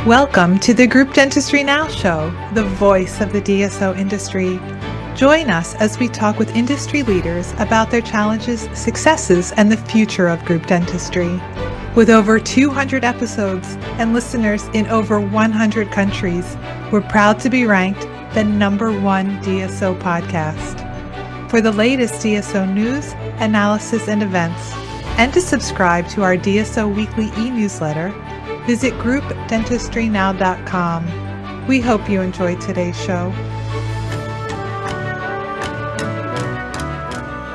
Welcome to the Group Dentistry Now show, the voice of the DSO industry. Join us as we talk with industry leaders about their challenges, successes, and the future of group dentistry. With over 200 episodes and listeners in over 100 countries, we're proud to be ranked the #1 DSO podcast. For the latest DSO news, analysis, and events, and to subscribe to our DSO weekly e-newsletter, visit groupdentistrynow.com. We hope you enjoyed today's show.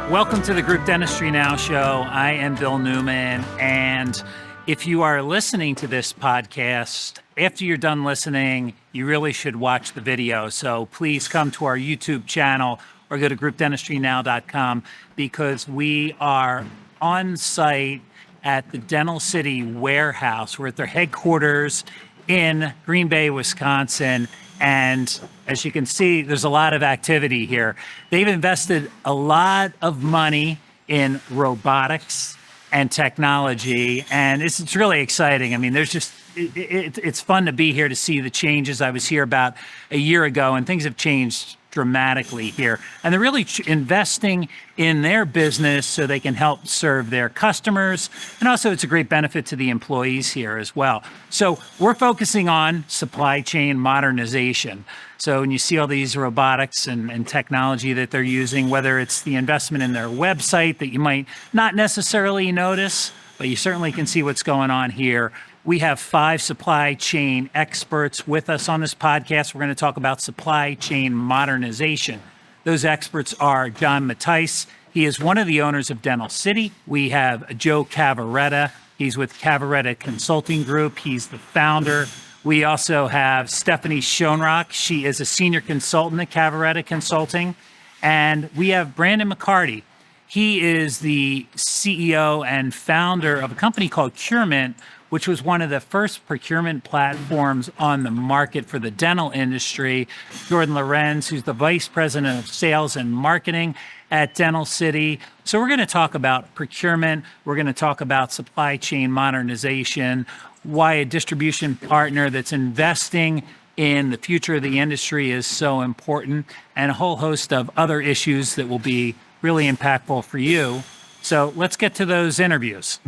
Welcome to the Group Dentistry Now show. I am Bill Neumann, and if you are listening to this podcast, after you're done listening, you really should watch the video. So please come to our YouTube channel or go to groupdentistrynow.com because we are on site at the Dental City warehouse. We're at their headquarters in Green Bay, Wisconsin. And as you can see, there's a lot of activity here. They've invested a lot of money in robotics and technology, and it's really exciting. I mean, there's just, it's fun to be here to see the changes. I was here about a year ago, and things have changed dramatically here. And they're really investing in their business so they can help serve their customers. And also it's a great benefit to the employees here as well. So we're focusing on supply chain modernization. So when you see all these robotics and technology that they're using, whether it's the investment in their website that you might not necessarily notice, but you certainly can see what's going on here. We have 5 supply chain experts with us on this podcast. We're going to talk about supply chain modernization. Those experts are John Mathys. He is one of the owners of Dental City. We have Joe Cavaretta. He's with Cavaretta Consulting Group. He's the founder. We also have Stephanie Schoenrock. She is a senior consultant at Cavaretta Consulting. And we have Brandon McCarty. He is the CEO and founder of a company called Curemint, which was one of the first procurement platforms on the market for the dental industry. Jordan Lorenz, who's the vice president of sales and marketing at Dental City. So we're going to talk about procurement. We're going to talk about supply chain modernization, why a distribution partner that's investing in the future of the industry is so important, and a whole host of other issues that will be really impactful for you. So let's get to those interviews.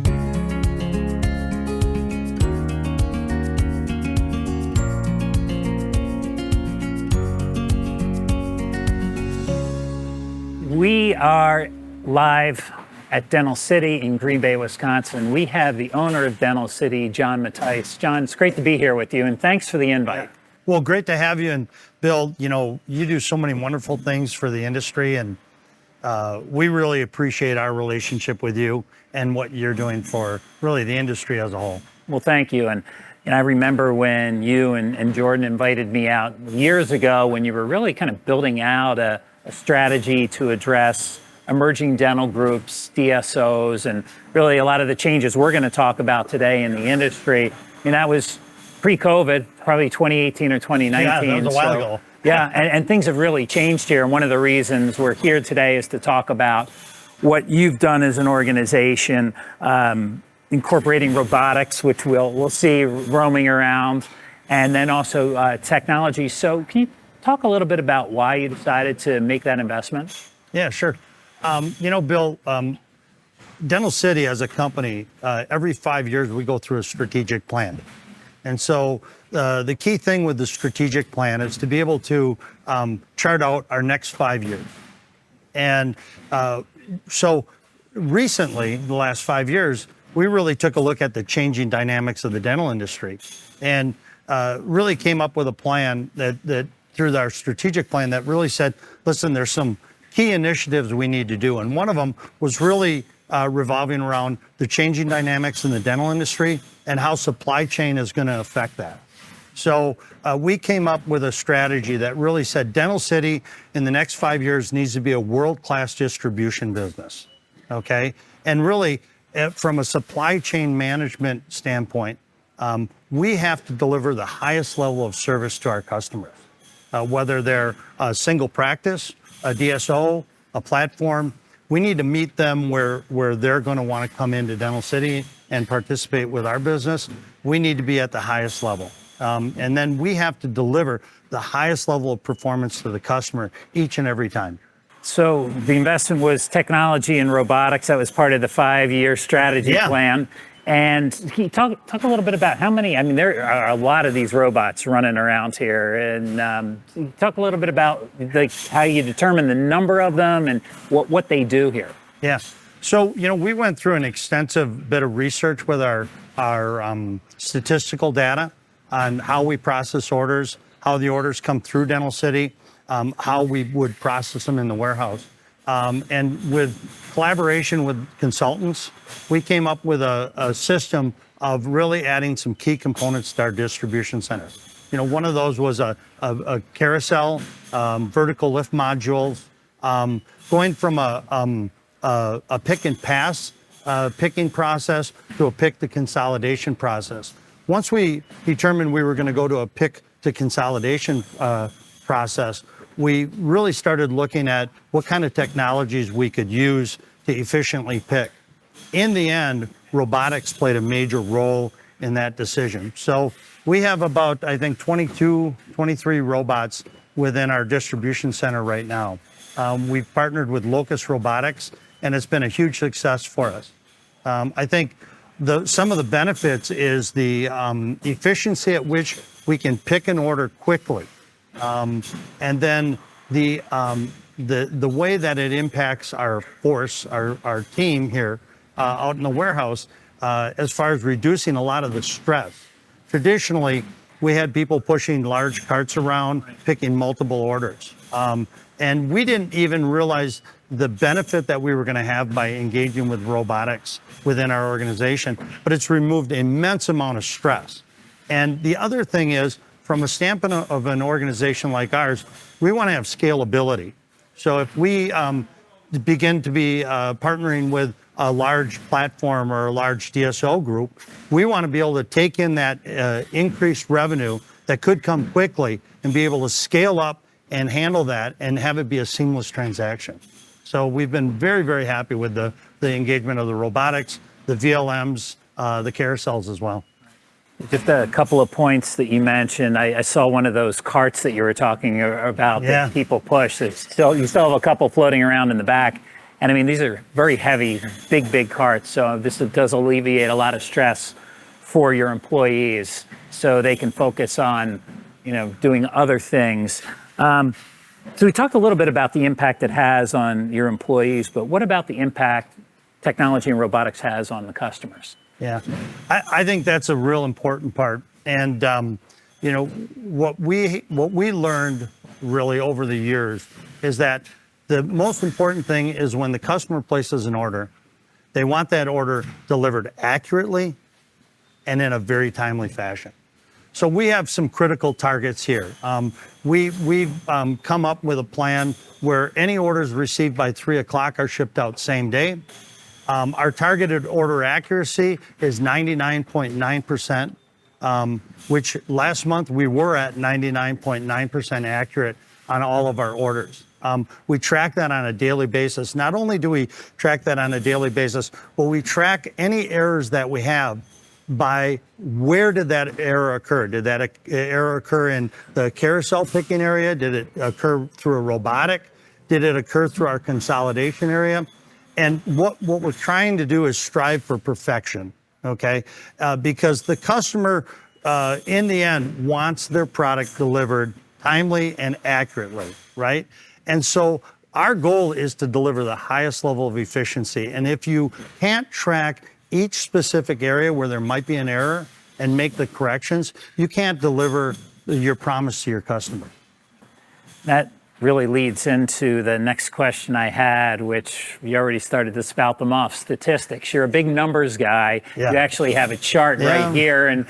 We are live at Dental City in Green Bay, Wisconsin. We have the owner of Dental City, John Mathys. John, it's great to be here with you, and thanks for the invite. Well, great to have you. And Bill, you know, you do so many wonderful things for the industry, and we really appreciate our relationship with you and what you're doing for really the industry as a whole. Well, thank you. And I remember when you and Jordan invited me out years ago when you were really kind of building out a strategy to address emerging dental groups, DSOs, and really a lot of the changes we're going to talk about today in the industry. And that was pre-COVID, probably 2018 or 2019. Yeah, that was a while ago. Yeah, and things have really changed here. And one of the reasons we're here today is to talk about what you've done as an organization, incorporating robotics, which we'll see roaming around, and then also technology. So can you talk a little bit about why you decided to make that investment? Yeah, sure. You know, Bill, Dental City as a company, every 5 years we go through a strategic plan. And so the key thing with the strategic plan is to be able to chart out our next 5 years. And so recently, the last 5 years, we really took a look at the changing dynamics of the dental industry and really came up with a plan that through our strategic plan that really said, listen, there's some key initiatives we need to do. And one of them was really revolving around the changing dynamics in the dental industry and how supply chain is going to affect that. So we came up with a strategy that really said Dental City in the next 5 years needs to be a world-class distribution business, okay? And really, from a supply chain management standpoint, we have to deliver the highest level of service to our customers, whether they're a single practice, a DSO, a platform. We need to meet them where they're going to want to come into Dental City and participate with our business. We need to be at the highest level. And then we have to deliver the highest level of performance to the customer each and every time. So the investment was technology and robotics. That was part of the 5-year strategy plan. And can you talk a little bit about how many, I mean, there are a lot of these robots running around here. And talk a little bit about how you determine the number of them and what they do here. Yeah. So, we went through an extensive bit of research with our statistical data on how we process orders, how the orders come through Dental City, how we would process them in the warehouse. And with collaboration with consultants, we came up with a system of really adding some key components to our distribution center. One of those was a carousel, vertical lift modules, going from a pick and pass picking process to a pick to consolidation process. Once we determined we were going to go to a pick to consolidation process, we really started looking at what kind of technologies we could use to efficiently pick. In the end, robotics played a major role in that decision. So we have about, I think, 22, 23 robots within our distribution center right now. We've partnered with Locus Robotics, and it's been a huge success for us. I think some of the benefits is the efficiency at which we can pick an order quickly. And then the way that it impacts our force, our team here out in the warehouse, as far as reducing a lot of the stress. Traditionally, we had people pushing large carts around, picking multiple orders. And we didn't even realize the benefit that we were going to have by engaging with robotics within our organization, but it's removed an immense amount of stress. And the other thing is, from a standpoint of an organization like ours, we want to have scalability. So if we begin to be partnering with a large platform or a large DSO group, we want to be able to take in that increased revenue that could come quickly and be able to scale up and handle that and have it be a seamless transaction. So we've been very, very happy with the engagement of the robotics, the VLMs, the carousels as well. Just a couple of points that you mentioned. I saw one of those carts that you were talking about that people push. You still have a couple floating around in the back. And I mean, these are very heavy, big carts. So this does alleviate a lot of stress for your employees so they can focus on, doing other things. So we talked a little bit about the impact it has on your employees, but what about the impact technology and robotics has on the customers? Yeah, I think that's a real important part. And, what we learned really over the years is that the most important thing is when the customer places an order, they want that order delivered accurately and in a very timely fashion. So we have some critical targets here. We've come up with a plan where any orders received by 3 o'clock are shipped out same day. Our targeted order accuracy is 99.9%, which last month we were at 99.9% accurate on all of our orders. We track that on a daily basis. Not only do we track that on a daily basis, but we track any errors that we have by where did that error occur? Did that error occur in the carousel picking area? Did it occur through a robotic? Did it occur through our consolidation area? And what we're trying to do is strive for perfection, okay? Because the customer, in the end, wants their product delivered timely and accurately, right? And so our goal is to deliver the highest level of efficiency. And if you can't track each specific area where there might be an error and make the corrections, you can't deliver your promise to your customer. That really leads into the next question I had, which you already started to spout them off. Statistics. You're a big numbers guy. Yeah. You actually have a chart right here. And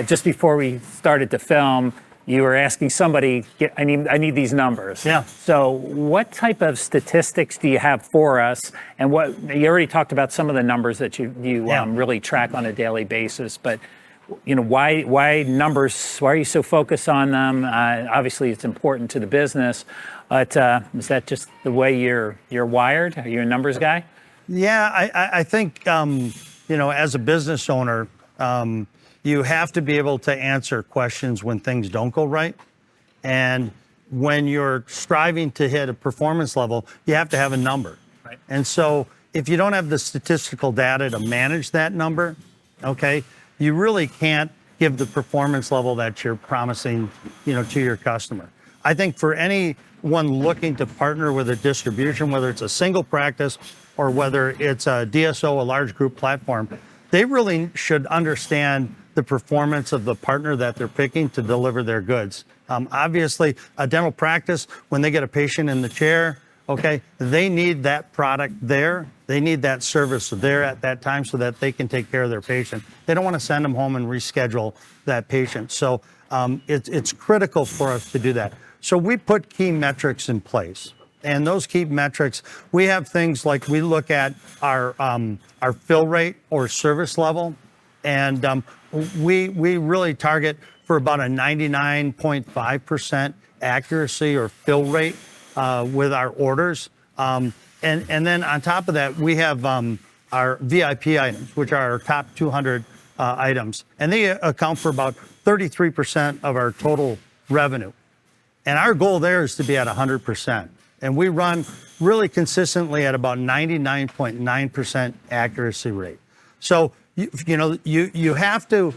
just before we started to film, you were asking somebody, I need these numbers. Yeah. So what type of statistics do you have for us? And you already talked about some of the numbers that you really track on a daily basis, but why numbers? Why are you so focused on them? Obviously, it's important to the business, but is that just the way you're wired? Are you a numbers guy? Yeah, I think as a business owner, you have to be able to answer questions when things don't go right. And when you're striving to hit a performance level, you have to have a number. Right. And so if you don't have the statistical data to manage that number, okay, you really can't give the performance level that you're promising, to your customer. I think for anyone looking to partner with a distribution, whether it's a single practice or whether it's a DSO, a large group platform, they really should understand the performance of the partner that they're picking to deliver their goods. Obviously, a dental practice, when they get a patient in the chair, okay, they need that product there. They need that service there at that time so that they can take care of their patient. They don't want to send them home and reschedule that patient. So it's critical for us to do that. So we put key metrics in place. And those key metrics, we have things like we look at our fill rate or service level. And we really target for about a 99.5% accuracy or fill rate with our orders. And then on top of that, we have our VIP items, which are our top 200 items. And they account for about 33% of our total revenue. And our goal there is to be at 100%. And we run really consistently at about 99.9% accuracy rate. So, you have to,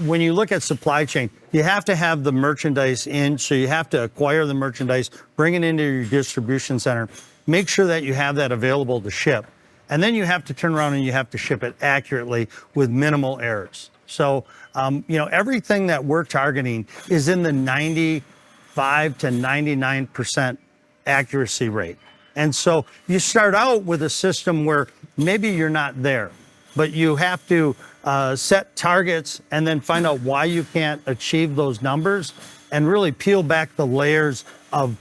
when you look at supply chain, you have to have the merchandise in. So you have to acquire the merchandise, bring it into your distribution center, make sure that you have that available to ship. And then you have to turn around and you have to ship it accurately with minimal errors. So, everything that we're targeting is in the 95 to 99% accuracy rate. And so you start out with a system where maybe you're not there, but you have to set targets and then find out why you can't achieve those numbers and really peel back the layers of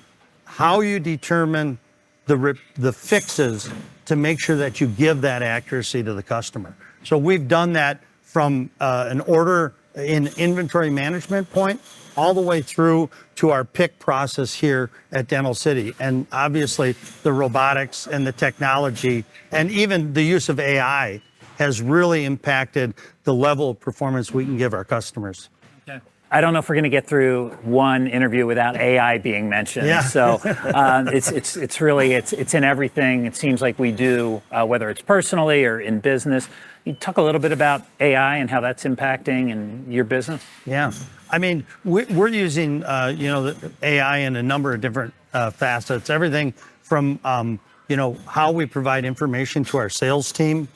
how you determine the fixes to make sure that you give that accuracy to the customer. So we've done that from an order in inventory management point all the way through to our pick process here at Dental City. And obviously the robotics and the technology and even the use of AI has really impacted the level of performance we can give our customers. Okay. I don't know if we're going to get through one interview without AI being mentioned. Yeah. So it's really in everything. It seems like we do, whether it's personally or in business. You talk a little bit about AI and how that's impacting in your business. Yeah, I mean we're using the AI in a number of different facets. Everything from how we provide information to our sales team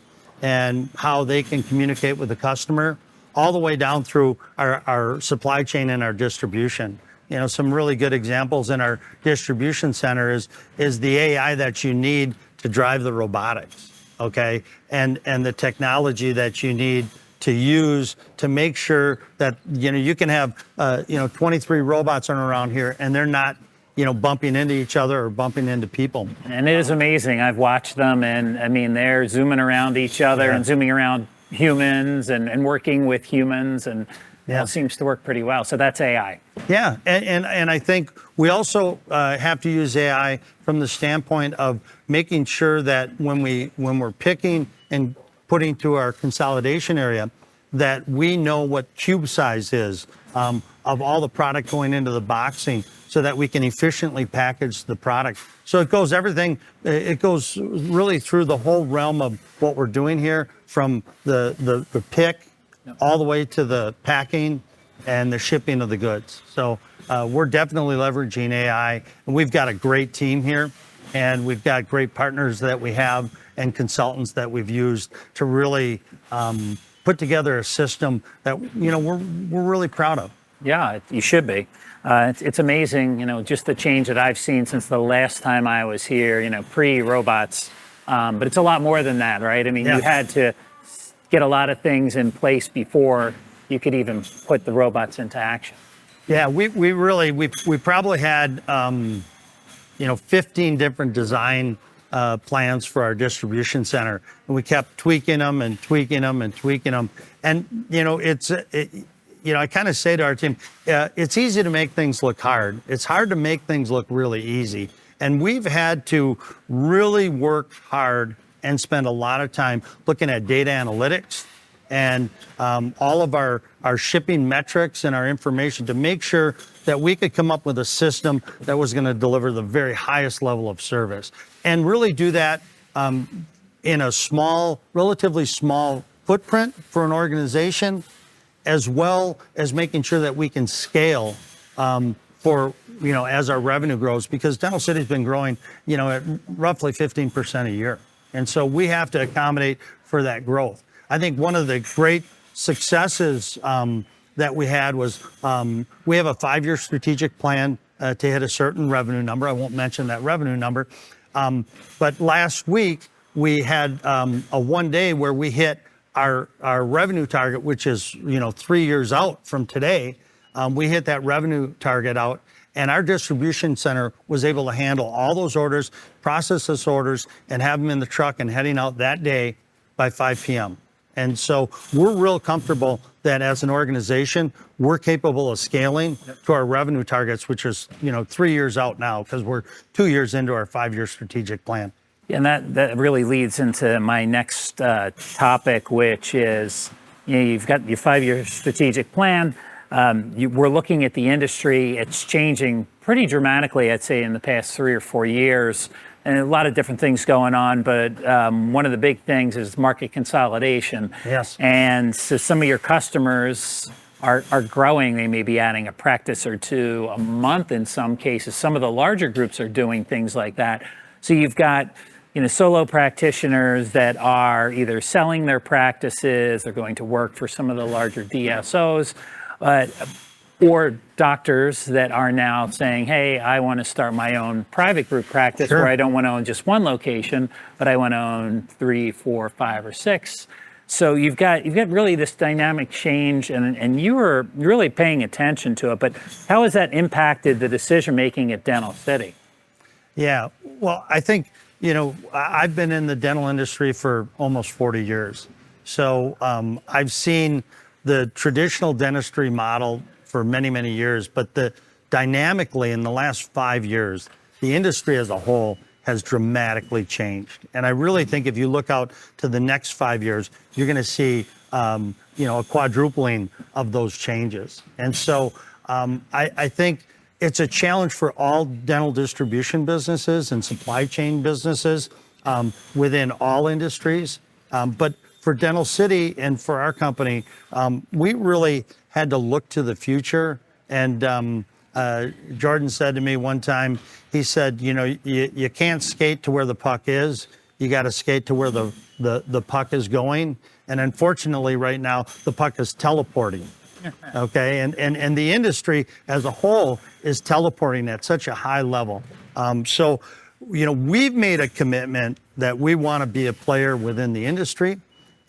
and how they can communicate with the customer, all the way down through our supply chain and our distribution. Some really good examples in our distribution center is the AI that you need to drive the robotics, okay? And the technology that you need to use to make sure that, you can have, 23 robots running around here and they're not, bumping into each other or bumping into people. And it is amazing. I've watched them and I mean, they're zooming around each other and zooming around humans and working with humans and it seems to work pretty well. So that's AI. Yeah, and I think we also have to use AI from the standpoint of making sure that when we're picking and putting to our consolidation area, that we know what cube size is of all the product going into the boxing so that we can efficiently package the product. So it goes really through the whole realm of what we're doing here, from the pick all the way to the packing and the shipping of the goods. So we're definitely leveraging AI, and we've got a great team here, and we've got great partners that we have and consultants that we've used to really put together a system that we're really proud of. Yeah, you should be. It's amazing, just the change that I've seen since the last time I was here, pre-robots. But it's a lot more than that, right? I mean, you had to get a lot of things in place before you could even put the robots into action. Yeah, we probably had 15 different design plans for our distribution center, and we kept tweaking them and tweaking them and tweaking them. And I kind of say to our team, it's easy to make things look hard. It's hard to make things look really easy. And we've had to really work hard and spend a lot of time looking at data analytics and all of our shipping metrics and our information to make sure that we could come up with a system that was going to deliver the very highest level of service, and really do that in a relatively small footprint for an organization, as well as making sure that we can scale for, as our revenue grows, because Dental City's been growing, at roughly 15% a year. And so we have to accommodate for that growth. I think one of the great successes that we had was we have a 5-year strategic plan to hit a certain revenue number. I won't mention that revenue number. But last week, we had a one day where we hit our revenue target, which is 3 years out from today. We hit that revenue target out, and our distribution center was able to handle all those orders, process those orders, and have them in the truck and heading out that day by 5 p.m. And so we're real comfortable that as an organization, we're capable of scaling to our revenue targets, which is 3 years out now, because we're 2 years into our 5-year strategic plan. And that really leads into my next topic, which is, you've got your 5-year strategic plan. We're looking at the industry. It's changing pretty dramatically, I'd say, in the past 3 or 4 years. And a lot of different things going on, but one of the big things is market consolidation. Yes. And so some of your customers are growing. They may be adding a practice or two a month in some cases. Some of the larger groups are doing things like that. So you've got solo practitioners that are either selling their practices, they're going to work for some of the larger DSOs, or doctors that are now saying, hey, I want to start my own private group practice where I don't want to own just one location, but I want to own 3, 4, 5, or 6. So you've got really this dynamic change, and you were really paying attention to it. But how has that impacted the decision making at Dental City? Yeah, well, I think, I've been in the dental industry for almost 40 years. So I've seen the traditional dentistry model for many, many years, but dynamically in the last 5 years, the industry as a whole has dramatically changed. And I really think if you look out to the next 5 years, you're going to see, a quadrupling of those changes. And so I think it's a challenge for all dental distribution businesses and supply chain businesses within all industries. But for Dental City and for our company, we really had to look to the future. And Jordan said to me one time, he said, you can't skate to where the puck is. You got to skate to where the puck is going. And unfortunately, right now, the puck is teleporting. Okay, and the industry as a whole is teleporting at such a high level. So, we've made a commitment that we want to be a player within the industry.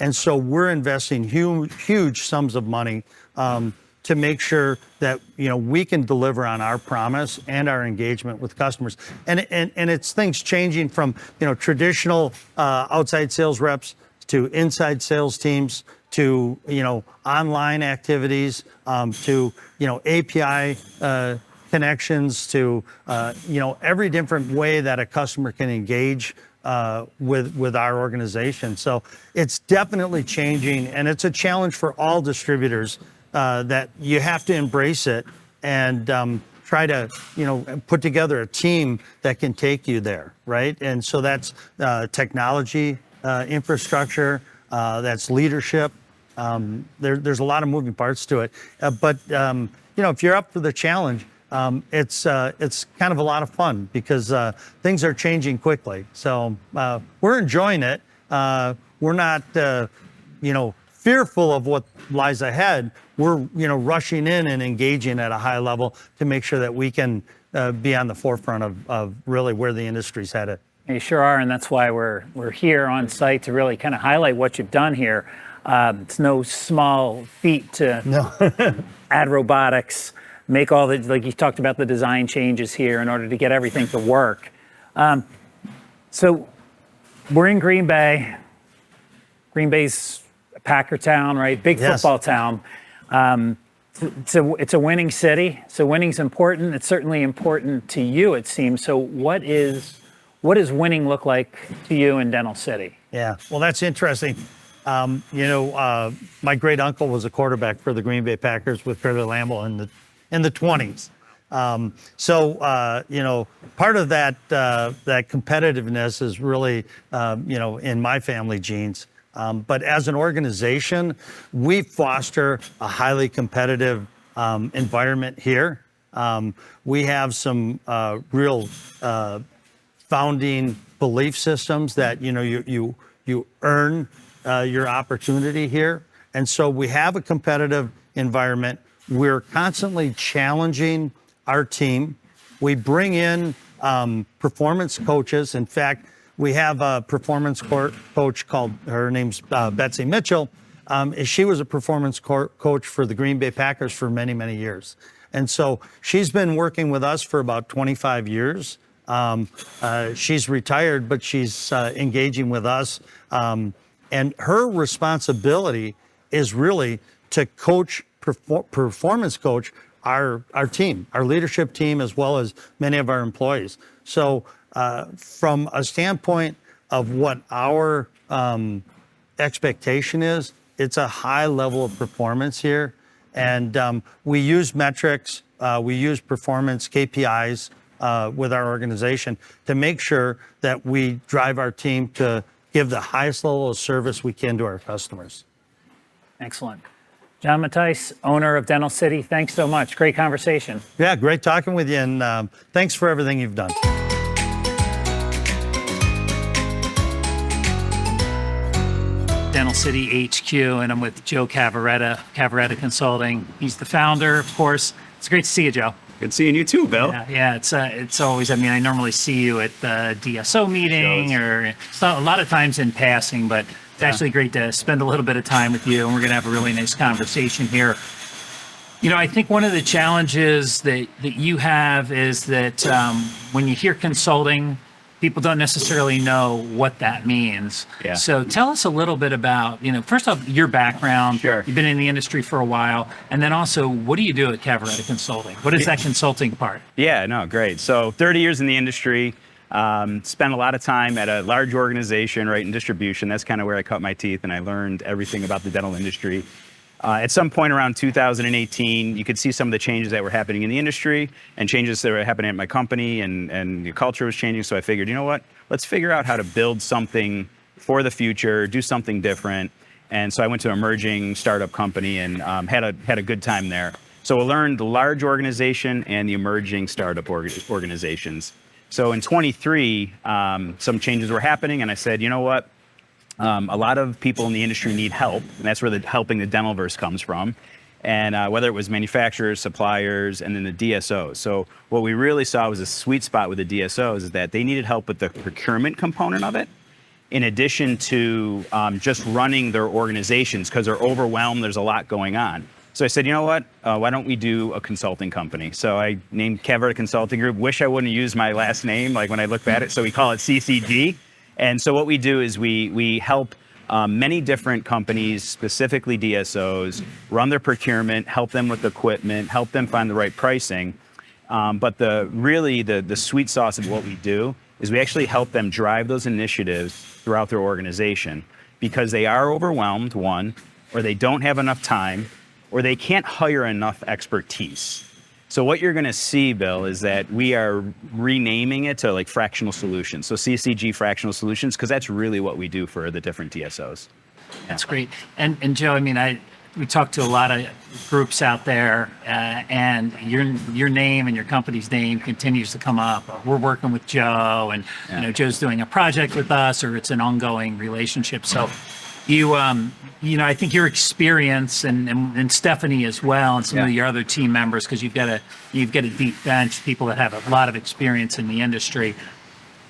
And so we're investing huge sums of money to make sure that we can deliver on our promise and our engagement with customers. And it's things changing from traditional outside sales reps to inside sales teams to online activities to API connections to every different way that a customer can engage with our organization. So it's definitely changing, and it's a challenge for all distributors that you have to embrace it and try to put together a team that can take you there, right? And so that's technology, infrastructure, that's leadership. There's a lot of moving parts to it, but if you're up for the challenge, it's kind of a lot of fun because things are changing quickly. So we're enjoying it. We're not, fearful of what lies ahead. We're, rushing in and engaging at a high level to make sure that we can be on the forefront of really where the industry's headed. You sure are, and that's why we're here on site to really kind of highlight what you've done here. It's no small feat to add robotics, make all the, like you talked about, the design changes here in order to get everything to work. So we're in Green Bay. Green Bay's a Packer town, right? Big football town. It's a winning city. So winning's important. It's certainly important to you, it seems. So what does winning look like to you in Dental City? Yeah, well, that's interesting. My great uncle was a quarterback for the Green Bay Packers with Fairleigh Lambeau in the 20s. Part of that competitiveness is really, in my family genes. But as an organization, we foster a highly competitive environment here. We have some real founding belief systems that you earn your opportunity here, and so we have a competitive environment. We're constantly challenging our team. We bring in performance coaches. In fact, we have a performance coach called, her name's Betsy Mitchell. She was a performance coach for the Green Bay Packers for many, many years. And so she's been working with us for about 25 years. She's retired, but she's engaging with us. And her responsibility is really to performance coach our team, our leadership team, as well as many of our employees. So from a standpoint of what our expectation is, it's a high level of performance here. And we use metrics, we use performance KPIs with our organization to make sure that we drive our team to give the highest level of service we can to our customers. Excellent. John Mathys, owner of Dental City, thanks so much. Great conversation. Yeah, great talking with you, and thanks for everything you've done. Dental City HQ, and I'm with Joe Cavaretta, Cavaretta Consulting. He's the founder, of course. It's great to see you, Joe. Good seeing you too, Bill. Yeah, it's always, I normally see you at the DSO meeting or it's not, a lot of times in passing, but it's actually great to spend a little bit of time with you, and we're going to have a really nice conversation here. I think one of the challenges that you have is that when you hear consulting, people don't necessarily know what that means. Yeah. So tell us a little bit about, first off, your background. Sure. You've been in the industry for a while. And then also, what do you do at Cavaretta Consulting? What is that consulting part? Yeah, no, great. So 30 years in the industry, spent a lot of time at a large organization, right, in distribution. That's kind of where I cut my teeth, and I learned everything about the dental industry. At some point around 2018, you could see some of the changes that were happening in the industry and changes that were happening at my company, and the culture was changing. So I figured, you know what, let's figure out how to build something for the future, do something different. And so I went to an emerging startup company and had a good time there. So I learned the large organization and the emerging startup organizations. So in 23, some changes were happening, and I said, you know what? A lot of people in the industry need help, and that's where the helping the dentalverse comes from. And whether it was manufacturers, suppliers, and then the DSOs. So what we really saw was a sweet spot with the DSOs is that they needed help with the procurement component of it, in addition to just running their organizations, because they're overwhelmed, there's a lot going on. So I said, you know what, why don't we do a consulting company? So I named Cavaretta Consulting Group. Wish I wouldn't use my last name, like when I look at it, so we call it CCG. And so what we do is we help many different companies, specifically DSOs, run their procurement, help them with equipment, help them find the right pricing. But the sweet sauce of what we do is we actually help them drive those initiatives throughout their organization, because they are overwhelmed, one, or they don't have enough time, or they can't hire enough expertise. So what you're going to see, Bill, is that we are renaming it to like fractional solutions. So CCG fractional solutions, because that's really what we do for the different DSOs. That's great. And Joe, we talked to a lot of groups out there, and your name and your company's name continues to come up. We're working with Joe, and Joe's doing a project with us, or it's an ongoing relationship. So I think your experience and Stephanie as well, and some of your other team members, because you've got a deep bench, people that have a lot of experience in the industry.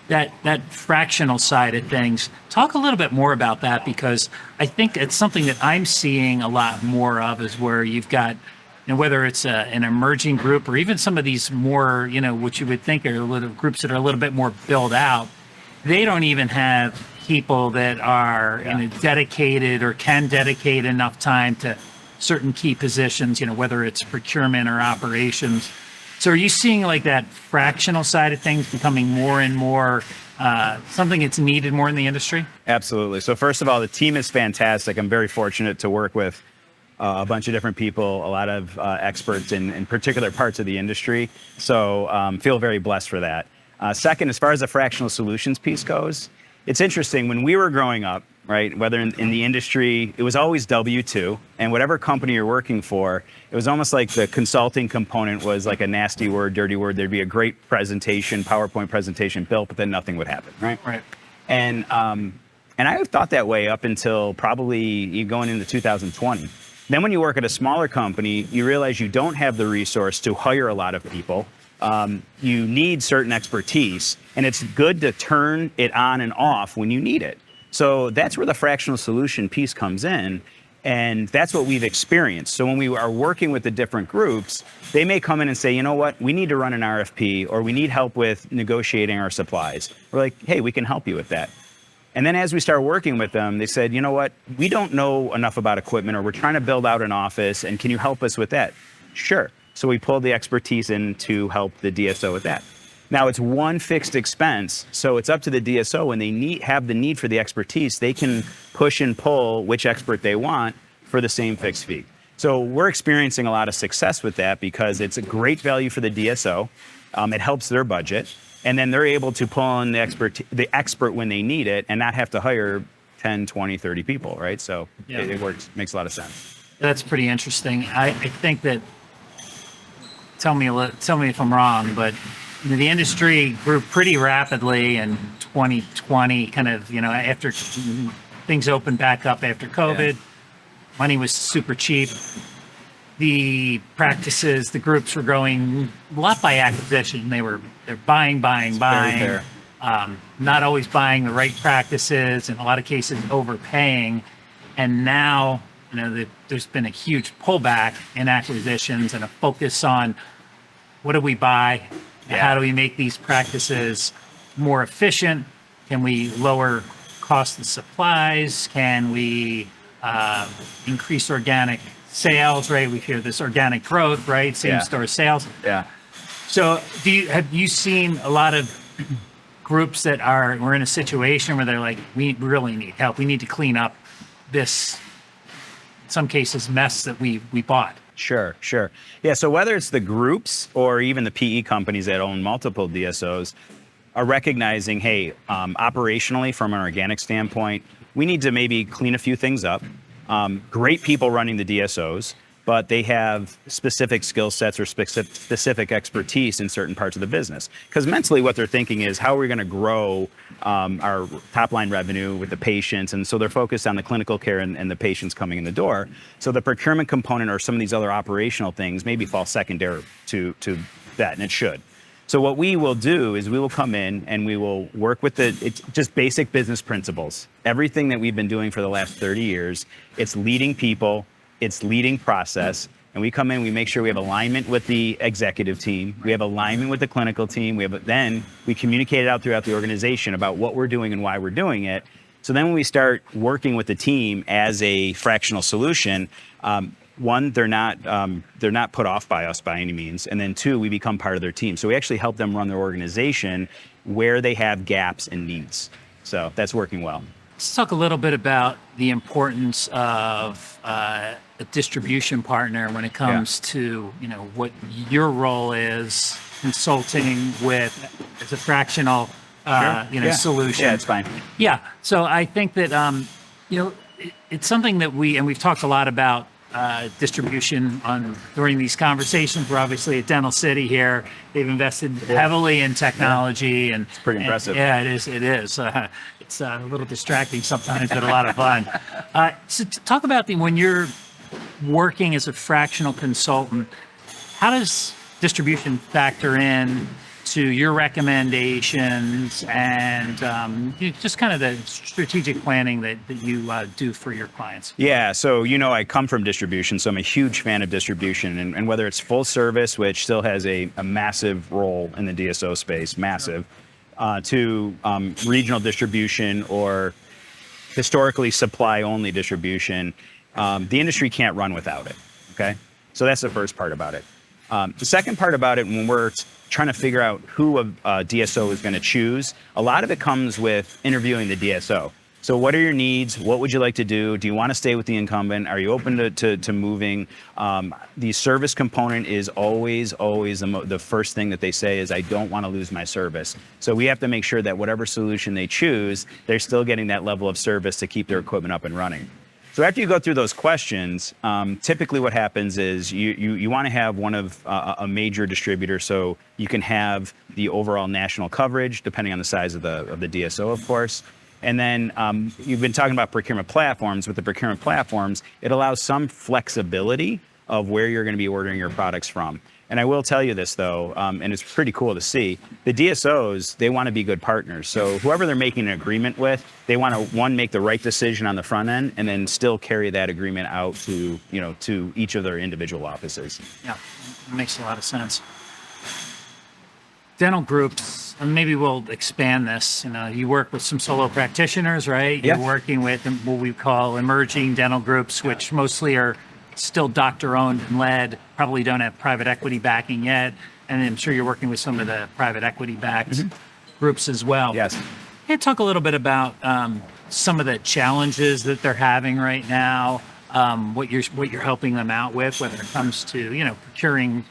That fractional side of things, talk a little bit more about that, because I think it's something that I'm seeing a lot more of, is where you've got, whether it's an emerging group or even some of these more, what you would think are little groups that are a little bit more built out, they don't even have people that are dedicated or can dedicate enough time to certain key positions, whether it's procurement or operations. So are you seeing like that fractional side of things becoming more and more something that's needed more in the industry? Absolutely. So first of all, the team is fantastic. I'm very fortunate to work with a bunch of different people, a lot of experts in particular parts of the industry. So feel very blessed for that. Second, as far as the fractional solutions piece goes, it's interesting. When we were growing up, right, whether in the industry, it was always W-2, and whatever company you're working for, it was almost like the consulting component was like a nasty word, dirty word. There'd be a great presentation, PowerPoint presentation built, but then nothing would happen, right? Right. And I thought that way up until probably going into 2020. Then when you work at a smaller company, you realize you don't have the resource to hire a lot of people. You need certain expertise, and it's good to turn it on and off when you need it. So that's where the fractional solution piece comes in, and that's what we've experienced. So when we are working with the different groups, they may come in and say, you know what, we need to run an RFP, or we need help with negotiating our supplies. We're like, hey, we can help you with that. And then as we start working with them, they said, you know what, we don't know enough about equipment, or we're trying to build out an office, and can you help us with that? Sure. So we pulled the expertise in to help the DSO with that. Now it's one fixed expense, so it's up to the DSO when they have the need for the expertise, they can push and pull which expert they want for the same fixed fee. So we're experiencing a lot of success with that because it's a great value for the DSO. It helps their budget, and then they're able to pull in the expert when they need it and not have to hire 10, 20, 30 people, right? So Yeah. it works, makes a lot of sense. That's pretty interesting. I think that, tell me if I'm wrong, but the industry grew pretty rapidly in 2020, kind of, after things opened back up after COVID. Yeah. Money was super cheap. The practices, the groups were growing a lot by acquisition. They're buying. Not always buying the right practices, in a lot of cases overpaying. And now, there's been a huge pullback in acquisitions and a focus on what do we buy? Yeah. How do we make these practices more efficient? Can we lower cost of supplies? Can we increase organic sales, right? We hear this organic growth, right? Same store sales. Yeah. So have you seen a lot of groups that we're in a situation where they're like, we really need help. We need to clean up this, in some cases, mess that we bought. Sure. Yeah, so whether it's the groups or even the PE companies that own multiple DSOs are recognizing, hey, operationally from an organic standpoint, we need to maybe clean a few things up. Great people running the DSOs, but they have specific skill sets or specific expertise in certain parts of the business. Because mentally what they're thinking is, how are we going to grow our top line revenue with the patients? And so they're focused on the clinical care and the patients coming in the door. So the procurement component or some of these other operational things maybe fall secondary to that, and it should. So what we will do is we will come in and we will work with it's just basic business principles. Everything that we've been doing for the last 30 years, it's leading people, it's leading process, and we come in, we make sure we have alignment with the executive team, we have alignment with the clinical team, then we communicate it out throughout the organization about what we're doing and why we're doing it. So then when we start working with the team as a fractional solution, one, they're not put off by us by any means, and then two, we become part of their team. So we actually help them run their organization where they have gaps and needs. So that's working well. Let's talk a little bit about the importance of a distribution partner when it comes to what your role is consulting with as a fractional solution. Yeah, it's fine. Yeah. So I think that it's something that we've talked a lot about distribution during these conversations. We're obviously at Dental City here. They've invested heavily in technology, and it's pretty impressive. It is. It's a little distracting sometimes, but a lot of fun. So talk about when you're working as a fractional consultant, how does distribution factor in to your recommendations and just kind of the strategic planning that you do for your clients? Yeah, so I come from distribution, so I'm a huge fan of distribution, and whether it's full service, which still has a massive role in the DSO space, massive, to regional distribution or historically supply-only distribution, the industry can't run without it, okay? So that's the first part about it. The second part about it, when we're trying to figure out who a DSO is going to choose, a lot of it comes with interviewing the DSO. So what are your needs? What would you like to do? Do you want to stay with the incumbent? Are you open to moving? The service component is always the first thing that they say is, I don't want to lose my service. So we have to make sure that whatever solution they choose, they're still getting that level of service to keep their equipment up and running. So after you go through those questions, typically what happens is you want to have one of a major distributor, so you can have the overall national coverage, depending on the size of the DSO, of course. And then you've been talking about procurement platforms. With the procurement platforms, it allows some flexibility of where you're going to be ordering your products from. And I will tell you this, though, and it's pretty cool to see, the DSOs, they want to be good partners. So whoever they're making an agreement with, they want to, one, make the right decision on the front end, and then still carry that agreement out to, to each of their individual offices. Yeah, it makes a lot of sense. Dental groups, and maybe we'll expand this. You work with some solo practitioners, right? Yeah. You're working with what we call emerging dental groups, which mostly are still doctor-owned and led, probably don't have private equity backing yet. And I'm sure you're working with some of the private equity-backed groups as well. Yes. Can you talk a little bit about some of the challenges that they're having right now, what you're helping them out with, whether it comes to procuring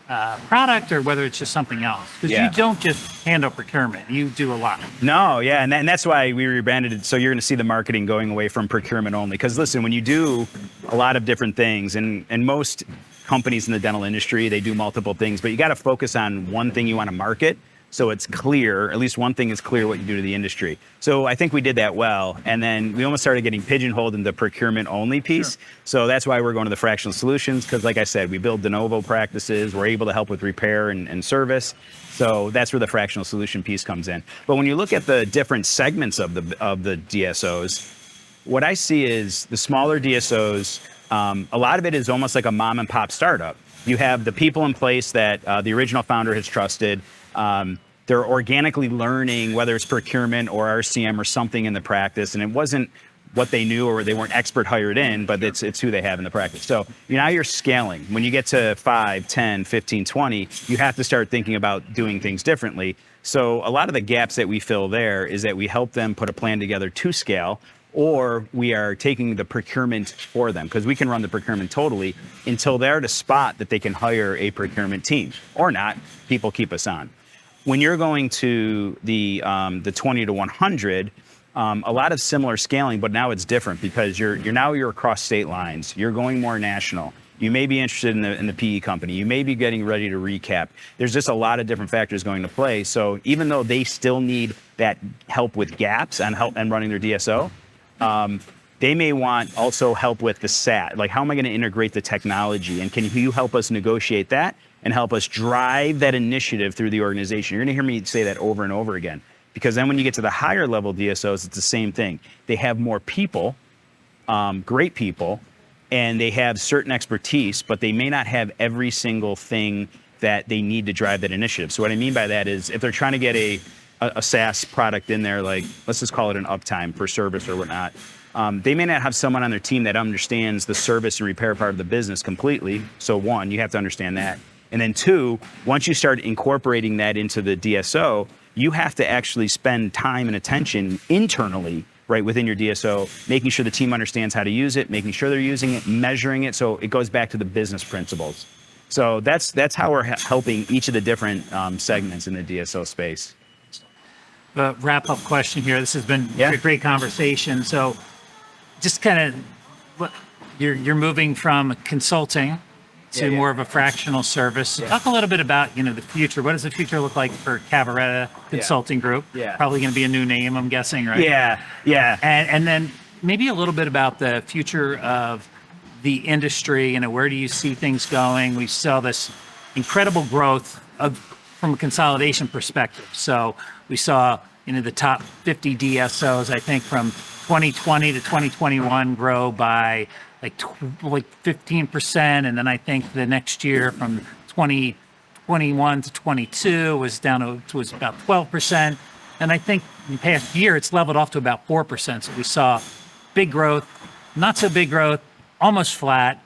product or whether it's just something else? Because you don't just handle procurement, you do a lot. No, yeah, and that's why we rebranded it. So you're going to see the marketing going away from procurement only. Because listen, when you do a lot of different things, and most companies in the dental industry, they do multiple things, but you got to focus on one thing you want to market. So it's clear, at least one thing is clear what you do to the industry. So I think we did that well. And then we almost started getting pigeonholed in the procurement only piece. Sure. So that's why we're going to the fractional solutions. Because like I said, we build de novo practices. We're able to help with repair and service. So that's where the fractional solution piece comes in. But when you look at the different segments of the DSOs, what I see is the smaller DSOs, a lot of it is almost like a mom and pop startup. You have the people in place that the original founder has trusted. They're organically learning, whether it's procurement or RCM or something in the practice, and it wasn't what they knew or they weren't expert hired in, but it's who they have in the practice. So now you're scaling. When you get to 5, 10, 15, 20, you have to start thinking about doing things differently. So a lot of the gaps that we fill there is that we help them put a plan together to scale, or we are taking the procurement for them, because we can run the procurement totally until they're at a spot that they can hire a procurement team, or not. People keep us on. When you're going to the 20 to 100, a lot of similar scaling, but now it's different because you're across state lines. You're going more national. You may be interested in the PE company. You may be getting ready to recap. There's just a lot of different factors going to play. So even though they still need that help with gaps and running their DSO, they may want also help with the SAT. Like, how am I going to integrate the technology? And can you help us negotiate that and help us drive that initiative through the organization? You're going to hear me say that over and over again. Because then when you get to the higher level DSOs, it's the same thing. They have more people, great people, and they have certain expertise, but they may not have every single thing that they need to drive that initiative. So what I mean by that is if they're trying to get a SaaS product in there, like let's just call it an uptime for service or whatnot, they may not have someone on their team that understands the service and repair part of the business completely. So one, you have to understand that. And then two, once you start incorporating that into the DSO, you have to actually spend time and attention internally, right, within your DSO, making sure the team understands how to use it, making sure they're using it, measuring it. So it goes back to the business principles. So that's how we're helping each of the different segments in the DSO space. Wrap-up question here. This has been a great conversation. So just kind of, you're moving from consulting to more of a fractional service. Yeah. Talk a little bit about, the future. What does the future look like for Cavaretta Consulting Group? Yeah. Probably going to be a new name, I'm guessing, right? Yeah. And then maybe a little bit about the future of the industry. Where do you see things going? We saw this incredible growth from a consolidation perspective. So we saw, the top 50 DSOs, I think from 2020 to 2021 grow by like 15%, and then I think the next year from 2021 to 22 was was about 12%, and I think in the past year it's leveled off to about 4%. So we saw big growth, not so big growth, almost flat.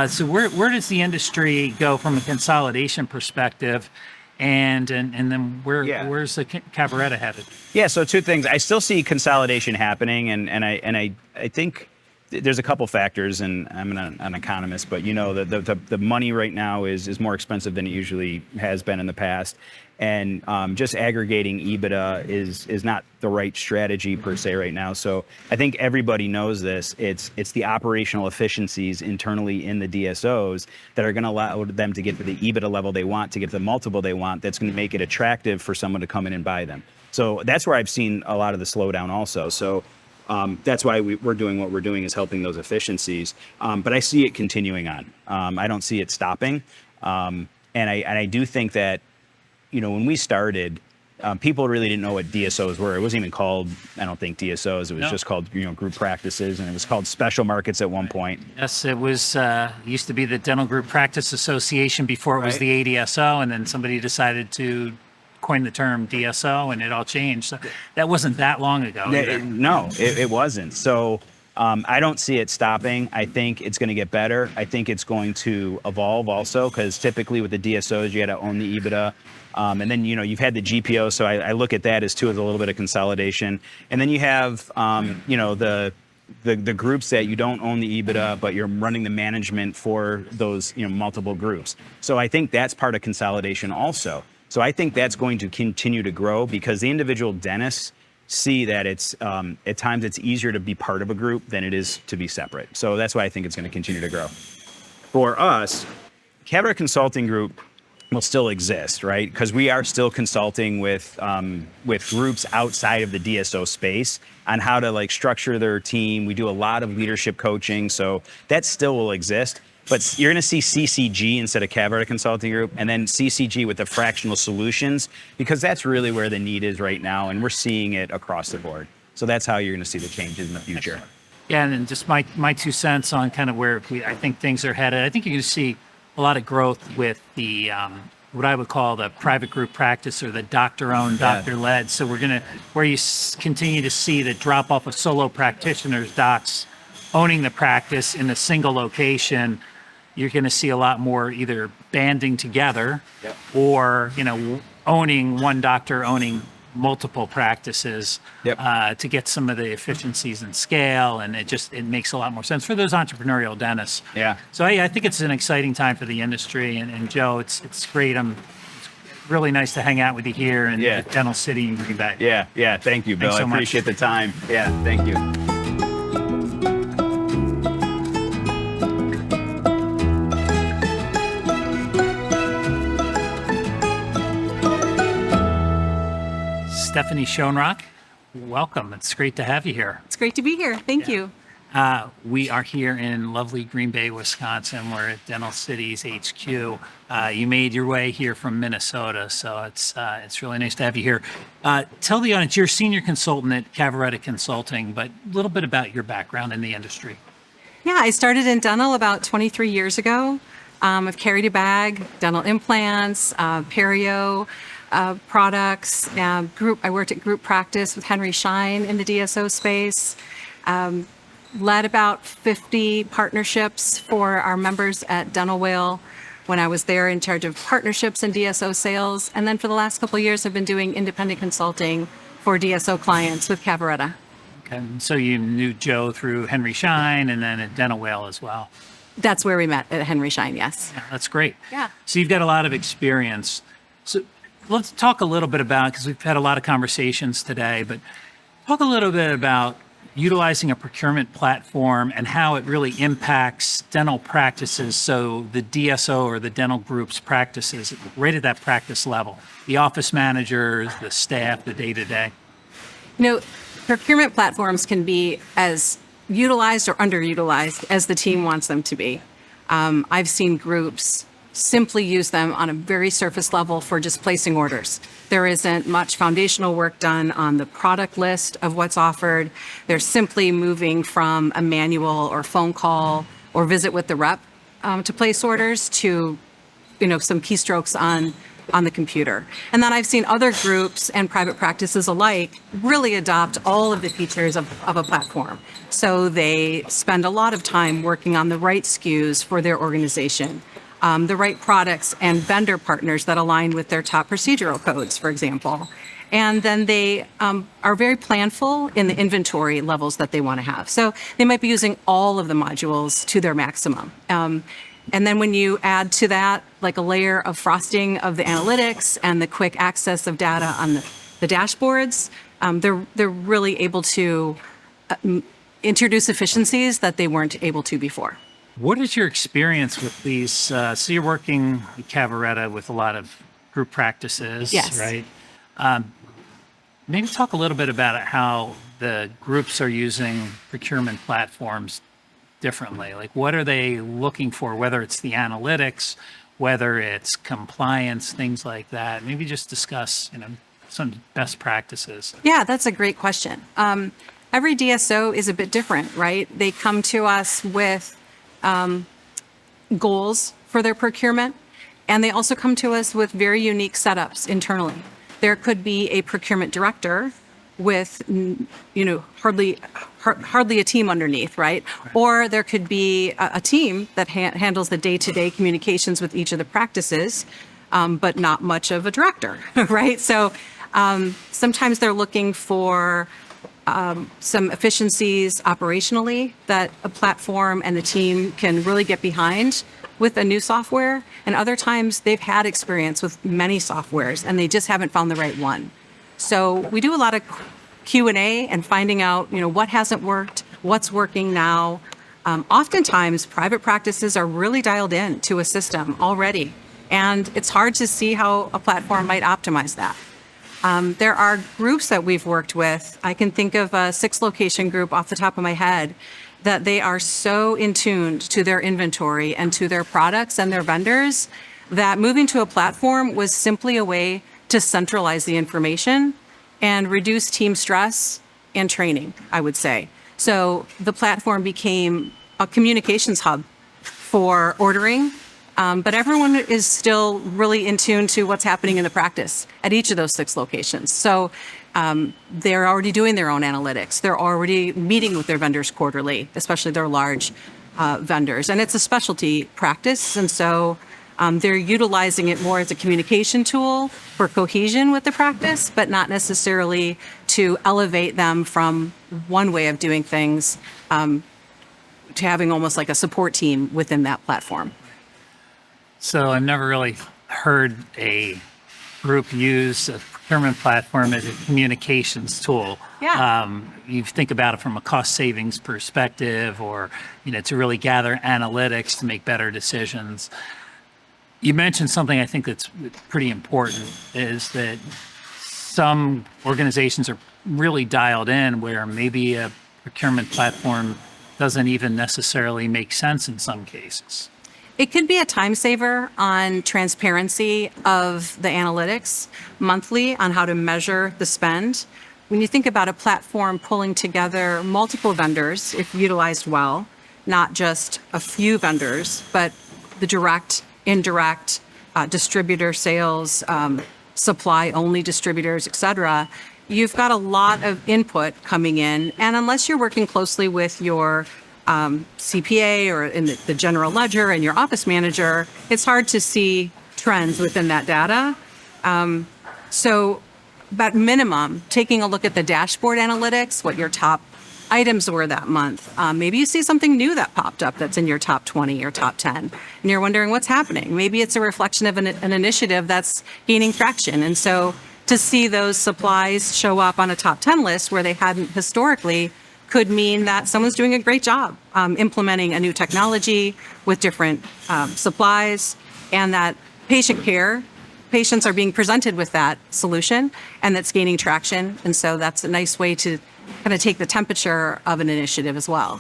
So where does the industry go from a consolidation perspective? And then where's the Cavaretta headed? Yeah, so two things. I still see consolidation happening, and I think there's a couple factors, and I'm an economist, but the money right now is more expensive than it usually has been in the past, and just aggregating EBITDA is not the right strategy per se right now. So I think everybody knows this. It's the operational efficiencies internally in the DSOs that are going to allow them to get to the EBITDA level they want, to get to the multiple they want. That's going to make it attractive for someone to come in and buy them. So that's where I've seen a lot of the slowdown also. So that's why we're doing what we're doing, is helping those efficiencies. But I see it continuing on. I don't see it stopping. And I do think that, when we started, people really didn't know what DSOs were. It wasn't even called, I don't think, DSOs. It was just called, group practices, and it was called special markets at one point. Yes, it was used to be the Dental Group Practice Association before it was the ADSO, and then somebody decided to coin the term DSO, and it all changed. So that wasn't that long ago. No, it wasn't. So I don't see it stopping. I think it's going to get better. I think it's going to evolve also, because typically with the DSOs, you got to own the EBITDA. And then, you've had the GPO. So I look at that as a little bit of consolidation. And then you have, the groups that you don't own the EBITDA, but you're running the management for those, multiple groups. So I think that's part of consolidation also. So I think that's going to continue to grow, because the individual dentists see that it's at times it's easier to be part of a group than it is to be separate. So that's why I think it's going to continue to grow. For us, Cavaretta Consulting Group will still exist, right? Because we are still consulting with groups outside of the DSO space on how to structure their team. We do a lot of leadership coaching, so that still will exist. But you're going to see CCG instead of Cavaretta Consulting Group, and then CCG with the fractional solutions, because that's really where the need is right now, and we're seeing it across the board. So that's how you're going to see the changes in the future. Yeah, and then just my 2 cents on kind of where I think things are headed. I think you're going to see a lot of growth with the what I would call the private group practice, or the doctor-owned, doctor-led. So we're going to, where you continue to see the drop-off of solo practitioners, docs owning the practice in a single location. You're going to see a lot more either banding together or, owning one doctor, owning multiple practices to get some of the efficiencies and scale. And it makes a lot more sense for those entrepreneurial dentists. Yeah. So I think it's an exciting time for the industry. And Joe, it's great. It's really nice to hang out with you here in Dental City in Green Bay. Yeah. Thank you, Bill. Thanks so I appreciate the time. Yeah, thank you. Stephanie Schoenrock, welcome. It's great to have you here. It's great to be here. Thank you. We are here in lovely Green Bay, Wisconsin. We're at Dental City's HQ. You made your way here from Minnesota, so it's really nice to have you here. Tell the audience, you're a senior consultant at Cavaretta Consulting, but a little bit about your background in the industry. Yeah, I started in dental about 23 years ago. I've carried a bag, dental implants, perio, products, I worked at group practice with Henry Schein in the DSO space, led about 50 partnerships for our members at Dental Whale when I was there, in charge of partnerships and DSO sales. And then for the last couple of years, I've been doing independent consulting for DSO clients with Cavaretta. Okay, so you knew Joe through Henry Schein and then at Dental Whale as well. That's where we met, at Henry Schein, yes. Yeah, that's great. Yeah. So you've got a lot of experience. So let's talk a little bit about, because we've had a lot of conversations today, but talk a little bit about utilizing a procurement platform and how it really impacts dental practices. So the DSO or the dental group's practices right at that practice level, the office managers, the staff, the day-to-day. Procurement platforms can be as utilized or underutilized as the team wants them to be. I've seen groups simply use them on a very surface level for just placing orders. There isn't much foundational work done on the product list of what's offered. They're simply moving from a manual or phone call or visit with the rep to place orders to, some keystrokes on on the computer. And then I've seen other groups and private practices alike really adopt all of the features of a platform. So they spend a lot of time working on the right SKUs for their organization, the right products and vendor partners that align with their top procedural codes, for example. And then they are very planful in the inventory levels that they want to have. So they might be using all of the modules to their maximum. And then when you add to that like a layer of frosting of the analytics and the quick access of data on the dashboards, they're really able to introduce efficiencies that they weren't able to before. What is your experience with these? So you're working at Cavaretta with a lot of group practices, Yes. right? Maybe talk a little bit about how the groups are using procurement platforms differently. Like, what are they looking for, whether it's the analytics, whether it's compliance, things like that? Maybe just discuss, some best practices. Yeah, that's a great question. Every DSO is a bit different, right? They come to us with goals for their procurement, and they also come to us with very unique setups internally. There could be a procurement director with, hardly a team underneath, right? Or there could be a team that handles the day-to-day communications with each of the practices, but not much of a director, right? So sometimes they're looking for some efficiencies operationally that a platform and the team can really get behind with a new software. And other times they've had experience with many softwares and they just haven't found the right one. So we do a lot of Q&A and finding out, what hasn't worked, what's working now. Oftentimes private practices are really dialed in to a system already. And it's hard to see how a platform might optimize that. There are groups that we've worked with. I can think of a 6-location group off the top of my head that they are so in tuned to their inventory and to their products and their vendors that moving to a platform was simply a way to centralize the information and reduce team stress and training, I would say. So the platform became a communications hub for ordering, but everyone is still really in tune to what's happening in the practice at each of those 6 locations. So they're already doing their own analytics. They're already meeting with their vendors quarterly, especially their large vendors. And it's a specialty practice. And so they're utilizing it more as a communication tool for cohesion with the practice, but not necessarily to elevate them from one way of doing things to having almost like a support team within that platform. So I've never really heard a group use a procurement platform as a communications tool. Yeah. You think about it from a cost savings perspective, or to really gather analytics to make better decisions. You mentioned something I think that's pretty important, is that some organizations are really dialed in where maybe a procurement platform doesn't even necessarily make sense in some cases. It could be a time saver on transparency of the analytics monthly on how to measure the spend. When you think about a platform pulling together multiple vendors, if utilized well, not just a few vendors, but the direct, indirect, distributor sales, supply-only distributors, et cetera, you've got a lot of input coming in. And unless you're working closely with your CPA or in the general ledger and your office manager, it's hard to see trends within that data. So at minimum, taking a look at the dashboard analytics, what your top items were that month. Maybe you see something new that popped up that's in your top 20 or top 10, and you're wondering what's happening. Maybe it's a reflection of an initiative that's gaining traction. And so to see those supplies show up on a top 10 list where they hadn't historically could mean that someone's doing a great job implementing a new technology with different supplies, and that patients are being presented with that solution and that's gaining traction. And so that's a nice way to kind of take the temperature of an initiative as well.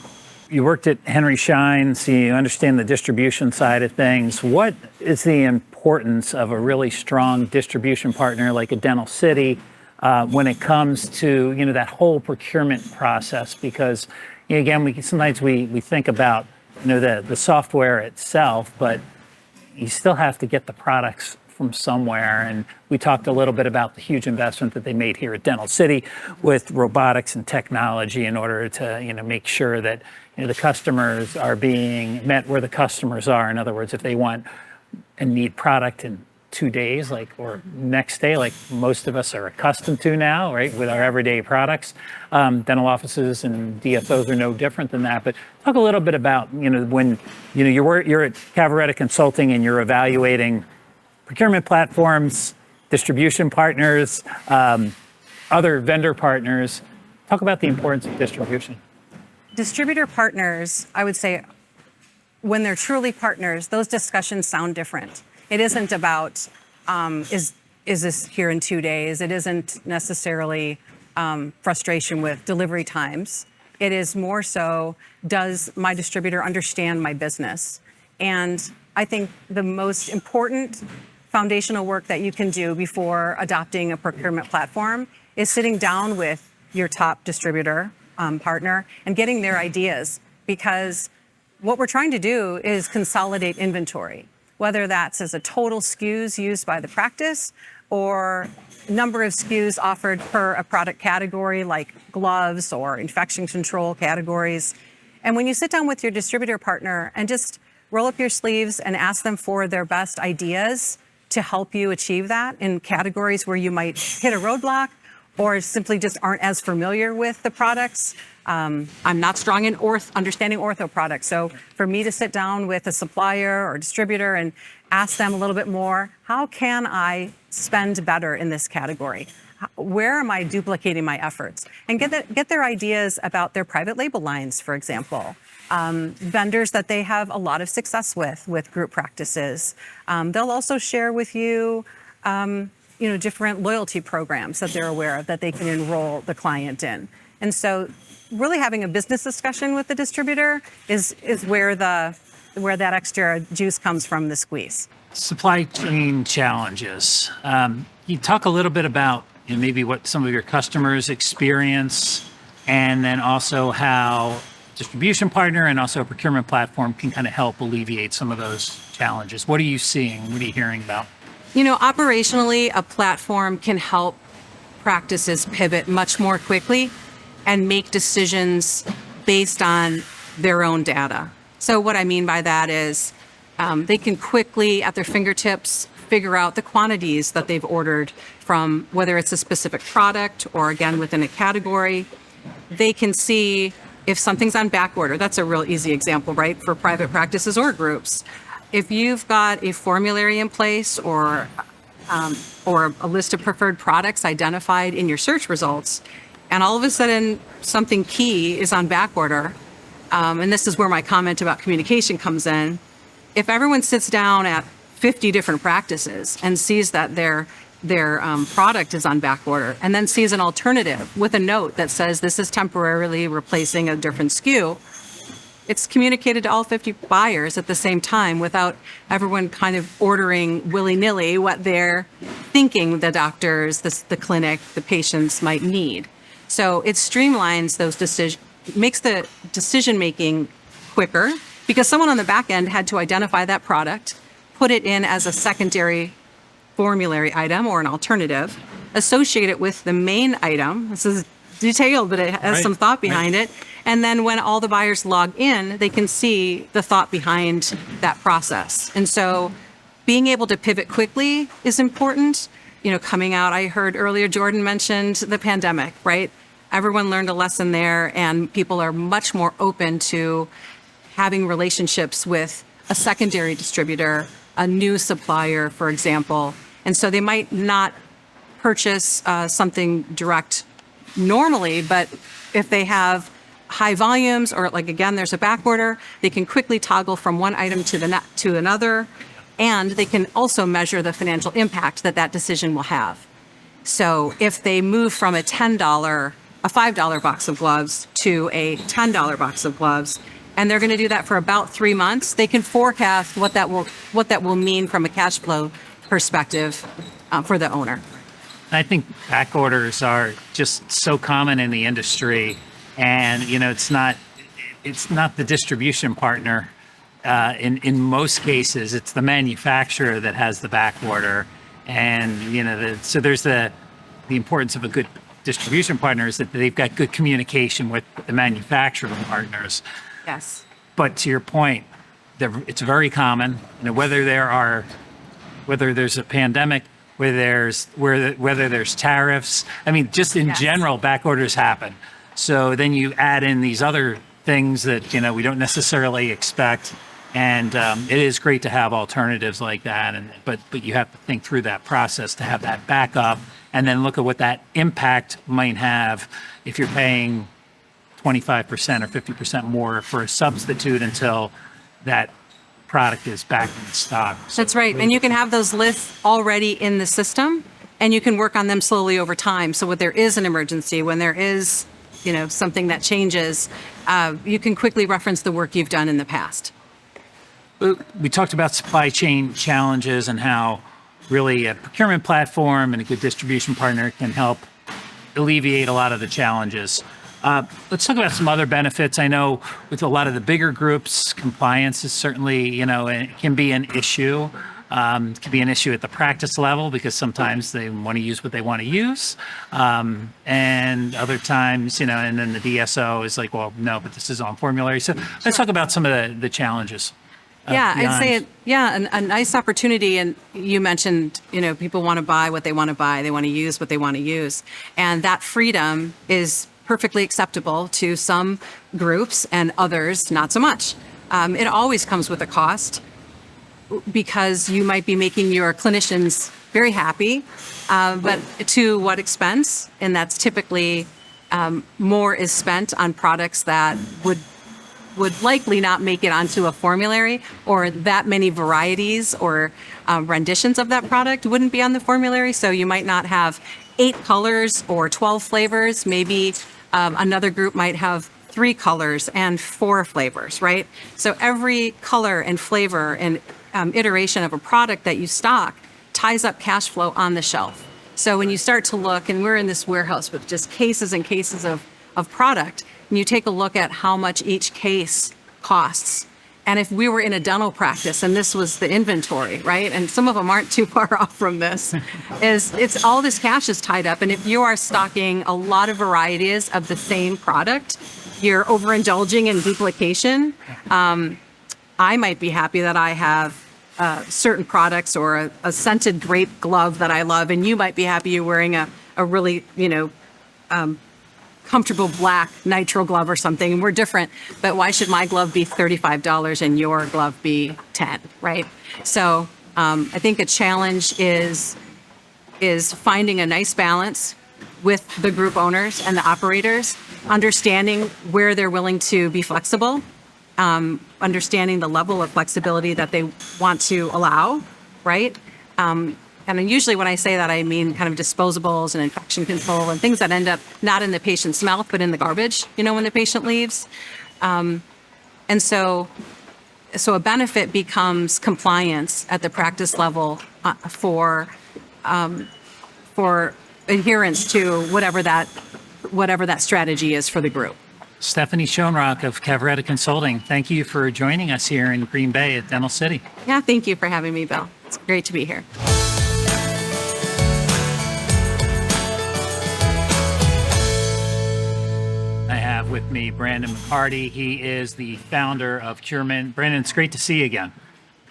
You worked at Henry Schein, so you understand the distribution side of things. What is the importance of a really strong distribution partner like a Dental City when it comes to that whole procurement process? Because again, sometimes we think about the software itself, but you still have to get the products from somewhere. And we talked a little bit about the huge investment that they made here at Dental City with robotics and technology in order to, make sure that the customers are being met where the customers are. In other words, if they want and need product in 2 days, or next day, like most of us are accustomed to now, right, with our everyday products. Dental offices and DSOs are no different than that. But talk a little bit about, when, you're at Cavaretta Consulting and you're evaluating procurement platforms, distribution partners, other vendor partners. Talk about the importance of distribution. Distributor partners, I would say, when they're truly partners, those discussions sound different. It isn't about, is this here in 2 days? It isn't necessarily frustration with delivery times. It is more so, does my distributor understand my business? And I think the most important foundational work that you can do before adopting a procurement platform is sitting down with your top distributor partner and getting their ideas, because what we're trying to do is consolidate inventory, whether that's as a total SKUs used by the practice or number of SKUs offered per a product category like gloves or infection control categories. And when you sit down with your distributor partner and just roll up your sleeves and ask them for their best ideas to help you achieve that in categories where you might hit a roadblock or simply just aren't as familiar with the products. I'm not strong in understanding ortho products. So for me to sit down with a supplier or distributor and ask them a little bit more, how can I spend better in this category? Where am I duplicating my efforts? And get their ideas about their private label lines, for example. Vendors that they have a lot of success with group practices. They'll also share with you, different loyalty programs that they're aware of that they can enroll the client in. And so really having a business discussion with the distributor is where that extra juice comes from the squeeze. Supply chain challenges. You talk a little bit about maybe what some of your customers experience, and then also how distribution partner and also a procurement platform can kind of help alleviate some of those challenges. What are you seeing? What are you hearing about? Operationally, a platform can help practices pivot much more quickly and make decisions based on their own data. So what I mean by that is they can quickly, at their fingertips, figure out the quantities that they've ordered from whether it's a specific product or, again, within a category. They can see if something's on back order. That's a real easy example, right, for private practices or groups. If you've got a formulary in place or a list of preferred products identified in your search results, and all of a sudden something key is on back order, and this is where my comment about communication comes in. If everyone sits down at 50 different practices and sees that their product is on back order, and then sees an alternative with a note that says this is temporarily replacing a different SKU, it's communicated to all 50 buyers at the same time without everyone kind of ordering willy-nilly what they're thinking the doctors, the clinic, the patients might need. So it streamlines those decisions, makes the decision-making quicker, because someone on the back end had to identify that product, put it in as a secondary formulary item or an alternative, associate it with the main item. This is detailed, but it has some thought behind it. And then when all the buyers log in, they can see the thought behind that process. And so being able to pivot quickly is important. Coming out, I heard earlier Jordan mentioned the pandemic, right? Everyone learned a lesson there, and people are much more open to having relationships with a secondary distributor, a new supplier, for example. And so they might not purchase something direct normally, but if they have high volumes or again, there's a back order, they can quickly toggle from one item to another, and they can also measure the financial impact that decision will have. So if they move from a $5 box of gloves to a $10 box of gloves, and they're going to do that for about 3 months, they can forecast what that will mean from a cash flow perspective for the owner. I think back orders are just so common in the industry, and it's not the distribution partner in most cases, it's the manufacturer that has the back order. And, so there's the importance of a good distribution partner is that they've got good communication with the manufacturing partners. Yes. But to your point, it's very common, whether there's a pandemic, whether there's tariffs. I mean, just in general, back orders happen. So then you add in these other things that, we don't necessarily expect. And it is great to have alternatives like that. But you have to think through that process to have that backup and then look at what that impact might have if you're paying 25% or 50% more for a substitute until that product is back in stock. That's right. And you can have those lists already in the system and you can work on them slowly over time. So when there is an emergency, when there is, something that changes, you can quickly reference the work you've done in the past. We talked about supply chain challenges and how really a procurement platform and a good distribution partner can help alleviate a lot of the challenges. Let's talk about some other benefits. I know with a lot of the bigger groups, compliance is certainly, it can be an issue. It can be an issue at the practice level because sometimes they want to use what they want to use. And other times, and then the DSO is like, well, no, but this is on formulary. So let's talk about some of the challenges. I'd say a nice opportunity. And you mentioned, people want to buy what they want to buy. They want to use what they want to use. And that freedom is perfectly acceptable to some groups and others not so much. It always comes with a cost because you might be making your clinicians very happy, but to what expense? And that's typically more is spent on products that would likely not make it onto a formulary, or that many varieties or renditions of that product wouldn't be on the formulary. So you might not have 8 colors or 12 flavors. Maybe another group might have 3 colors and 4 flavors, right? So every color and flavor and iteration of a product that you stock ties up cash flow on the shelf. So when you start to look, and we're in this warehouse with just cases and cases of product, and you take a look at how much each case costs. And if we were in a dental practice and this was the inventory, right? And some of them aren't too far off from this, it's all this cash is tied up. And if you are stocking a lot of varieties of the same product, you're overindulging in duplication. I might be happy that I have certain products or a scented grape glove that I love, and you might be happy you're wearing a really, comfortable black nitrile glove or something, and we're different. But why should my glove be $35 and your glove be $10, right? So I think a challenge is finding a nice balance with the group owners and the operators, understanding where they're willing to be flexible, understanding the level of flexibility that they want to allow, right? And usually when I say that, I mean kind of disposables and infection control and things that end up not in the patient's mouth, but in the garbage, when the patient leaves. And so a benefit becomes compliance at the practice level for adherence to whatever that strategy is for the group. Stephanie Schoenrock of Cavaretta Consulting, thank you for joining us here in Green Bay at Dental City. Yeah, thank you for having me, Bill. It's great to be here. I have with me Brandon McCarty. He is the founder of Curemint. Brandon, it's great to see you again.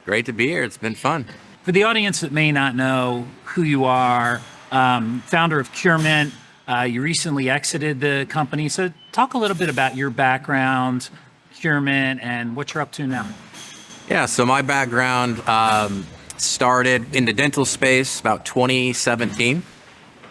Great to be here. It's been fun. For the audience that may not know who you are, founder of Curemint, you recently exited the company. So talk a little bit about your background, Curemint, and what you're up to now. Yeah, so my background started in the dental space about 2017.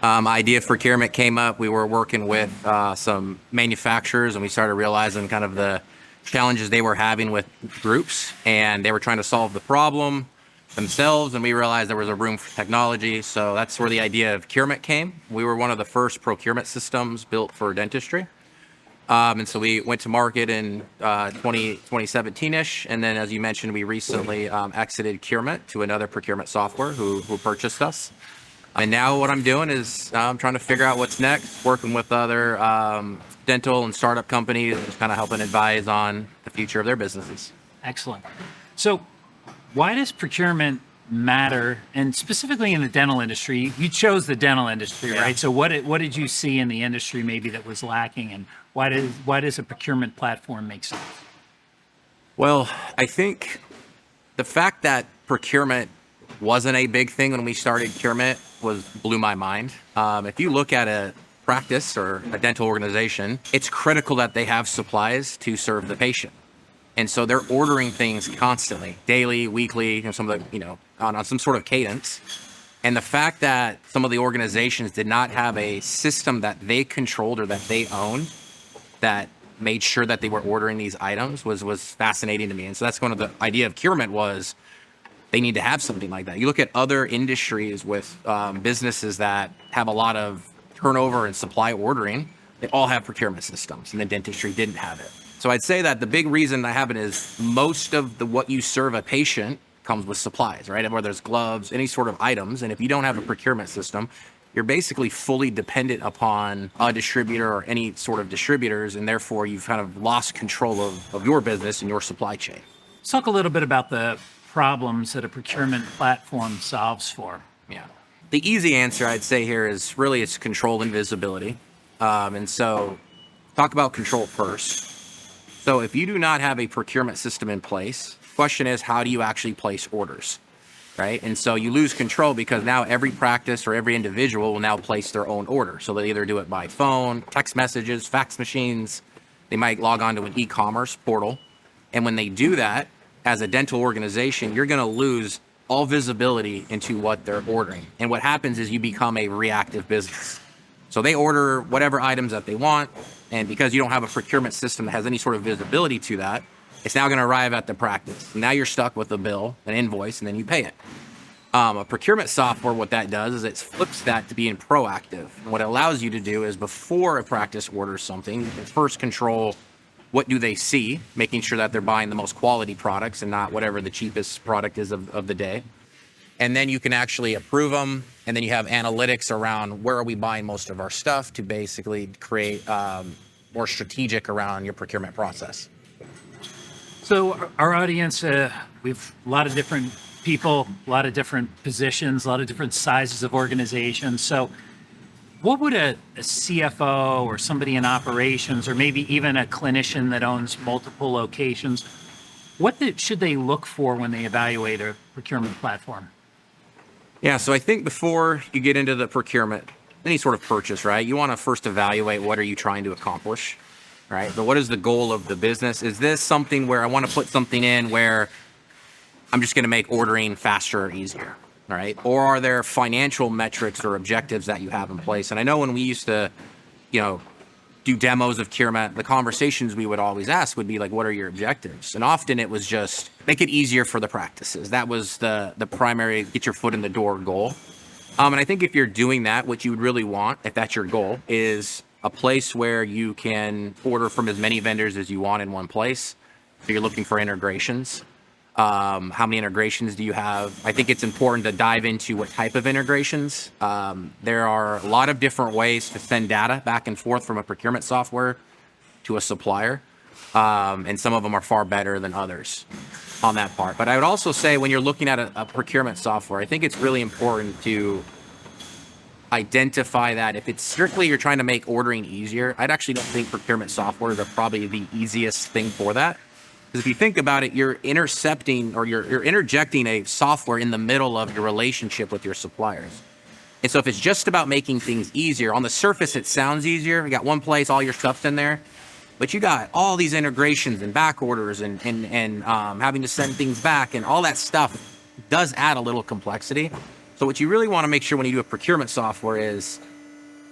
Idea for Curemint came up. We were working with some manufacturers, and we started realizing kind of the challenges they were having with groups, and they were trying to solve the problem themselves, and we realized there was a room for technology. So that's where the idea of Curemint came. We were one of the first procurement systems built for dentistry. And so we went to market in 2017-ish. And then, as you mentioned, we recently exited Curemint to another procurement software who purchased us. And now what I'm doing is I'm trying to figure out what's next, working with other dental and startup companies, just kind of helping advise on the future of their businesses. Excellent. So why does procurement matter? And specifically in the dental industry, you chose the dental industry, right? So what did you see in the industry maybe that was lacking, and why does a procurement platform make sense? Well, I think the fact that procurement wasn't a big thing when we started Curemint blew my mind. If you look at a practice or a dental organization, it's critical that they have supplies to serve the patient. And so they're ordering things constantly, daily, weekly, and some of the, on some sort of cadence. And the fact that some of the organizations did not have a system that they controlled or that they owned that made sure that they were ordering these items was fascinating to me. And so that's one of the idea of Curemint was they need to have something like that. You look at other industries with businesses that have a lot of turnover and supply ordering, they all have procurement systems, and the dentistry didn't have it. So I'd say that the big reason I have it is most of what you serve a patient comes with supplies, right? Whether there's gloves, any sort of items. And if you don't have a procurement system, you're basically fully dependent upon a distributor or any sort of distributors, and therefore you've kind of lost control of your business and your supply chain. Let's talk a little bit about the problems that a procurement platform solves for. Yeah. The easy answer I'd say here is really it's control and visibility. And so talk about control first. So if you do not have a procurement system in place, the question is, how do you actually place orders, right? And so you lose control because now every practice or every individual will now place their own order. So they either do it by phone, text messages, fax machines. They might log on to an e-commerce portal. And when they do that, as a dental organization, you're going to lose all visibility into what they're ordering. And what happens is you become a reactive business. So they order whatever items that they want. And because you don't have a procurement system that has any sort of visibility to that, it's now going to arrive at the practice. Now you're stuck with a bill, an invoice, and then you pay it. A procurement software, what that does is it flips that to being proactive. And what it allows you to do is before a practice orders something, you can first control what do they see, making sure that they're buying the most quality products and not whatever the cheapest product is of the day. And then you can actually approve them. And then you have analytics around where are we buying most of our stuff to basically create more strategic around your procurement process. So our audience, we've a lot of different people, a lot of different positions, a lot of different sizes of organizations. So what would a CFO or somebody in operations, or maybe even a clinician that owns multiple locations, should they look for when they evaluate a procurement platform? Yeah, so I think before you get into the procurement, any sort of purchase, right, you want to first evaluate what are you trying to accomplish, right? But what is the goal of the business? Is this something where I want to put something in where I'm just going to make ordering faster or easier? Right? Or are there financial metrics or objectives that you have in place? And I know when we used to, do demos of Curemint, the conversations we would always ask would be like, what are your objectives? And often it was just make it easier for the practices. That was the primary get your foot in the door goal. And I think if you're doing that, what you would really want, if that's your goal, is a place where you can order from as many vendors as you want in one place. So you're looking for integrations. How many integrations do you have? I think it's important to dive into what type of integrations. There are a lot of different ways to send data back and forth from a procurement software to a supplier. And some of them are far better than others on that part. But I would also say when you're looking at a procurement software, I think it's really important to identify that if it's strictly you're trying to make ordering easier, I'd actually don't think procurement softwares are probably the easiest thing for that. Because if you think about it, you're intercepting or you're interjecting a software in the middle of your relationship with your suppliers. And so if it's just about making things easier, on the surface it sounds easier. You got one place, all your stuff's in there. But you got all these integrations and back orders and having to send things back, and all that stuff does add a little complexity. So what you really want to make sure when you do a procurement software is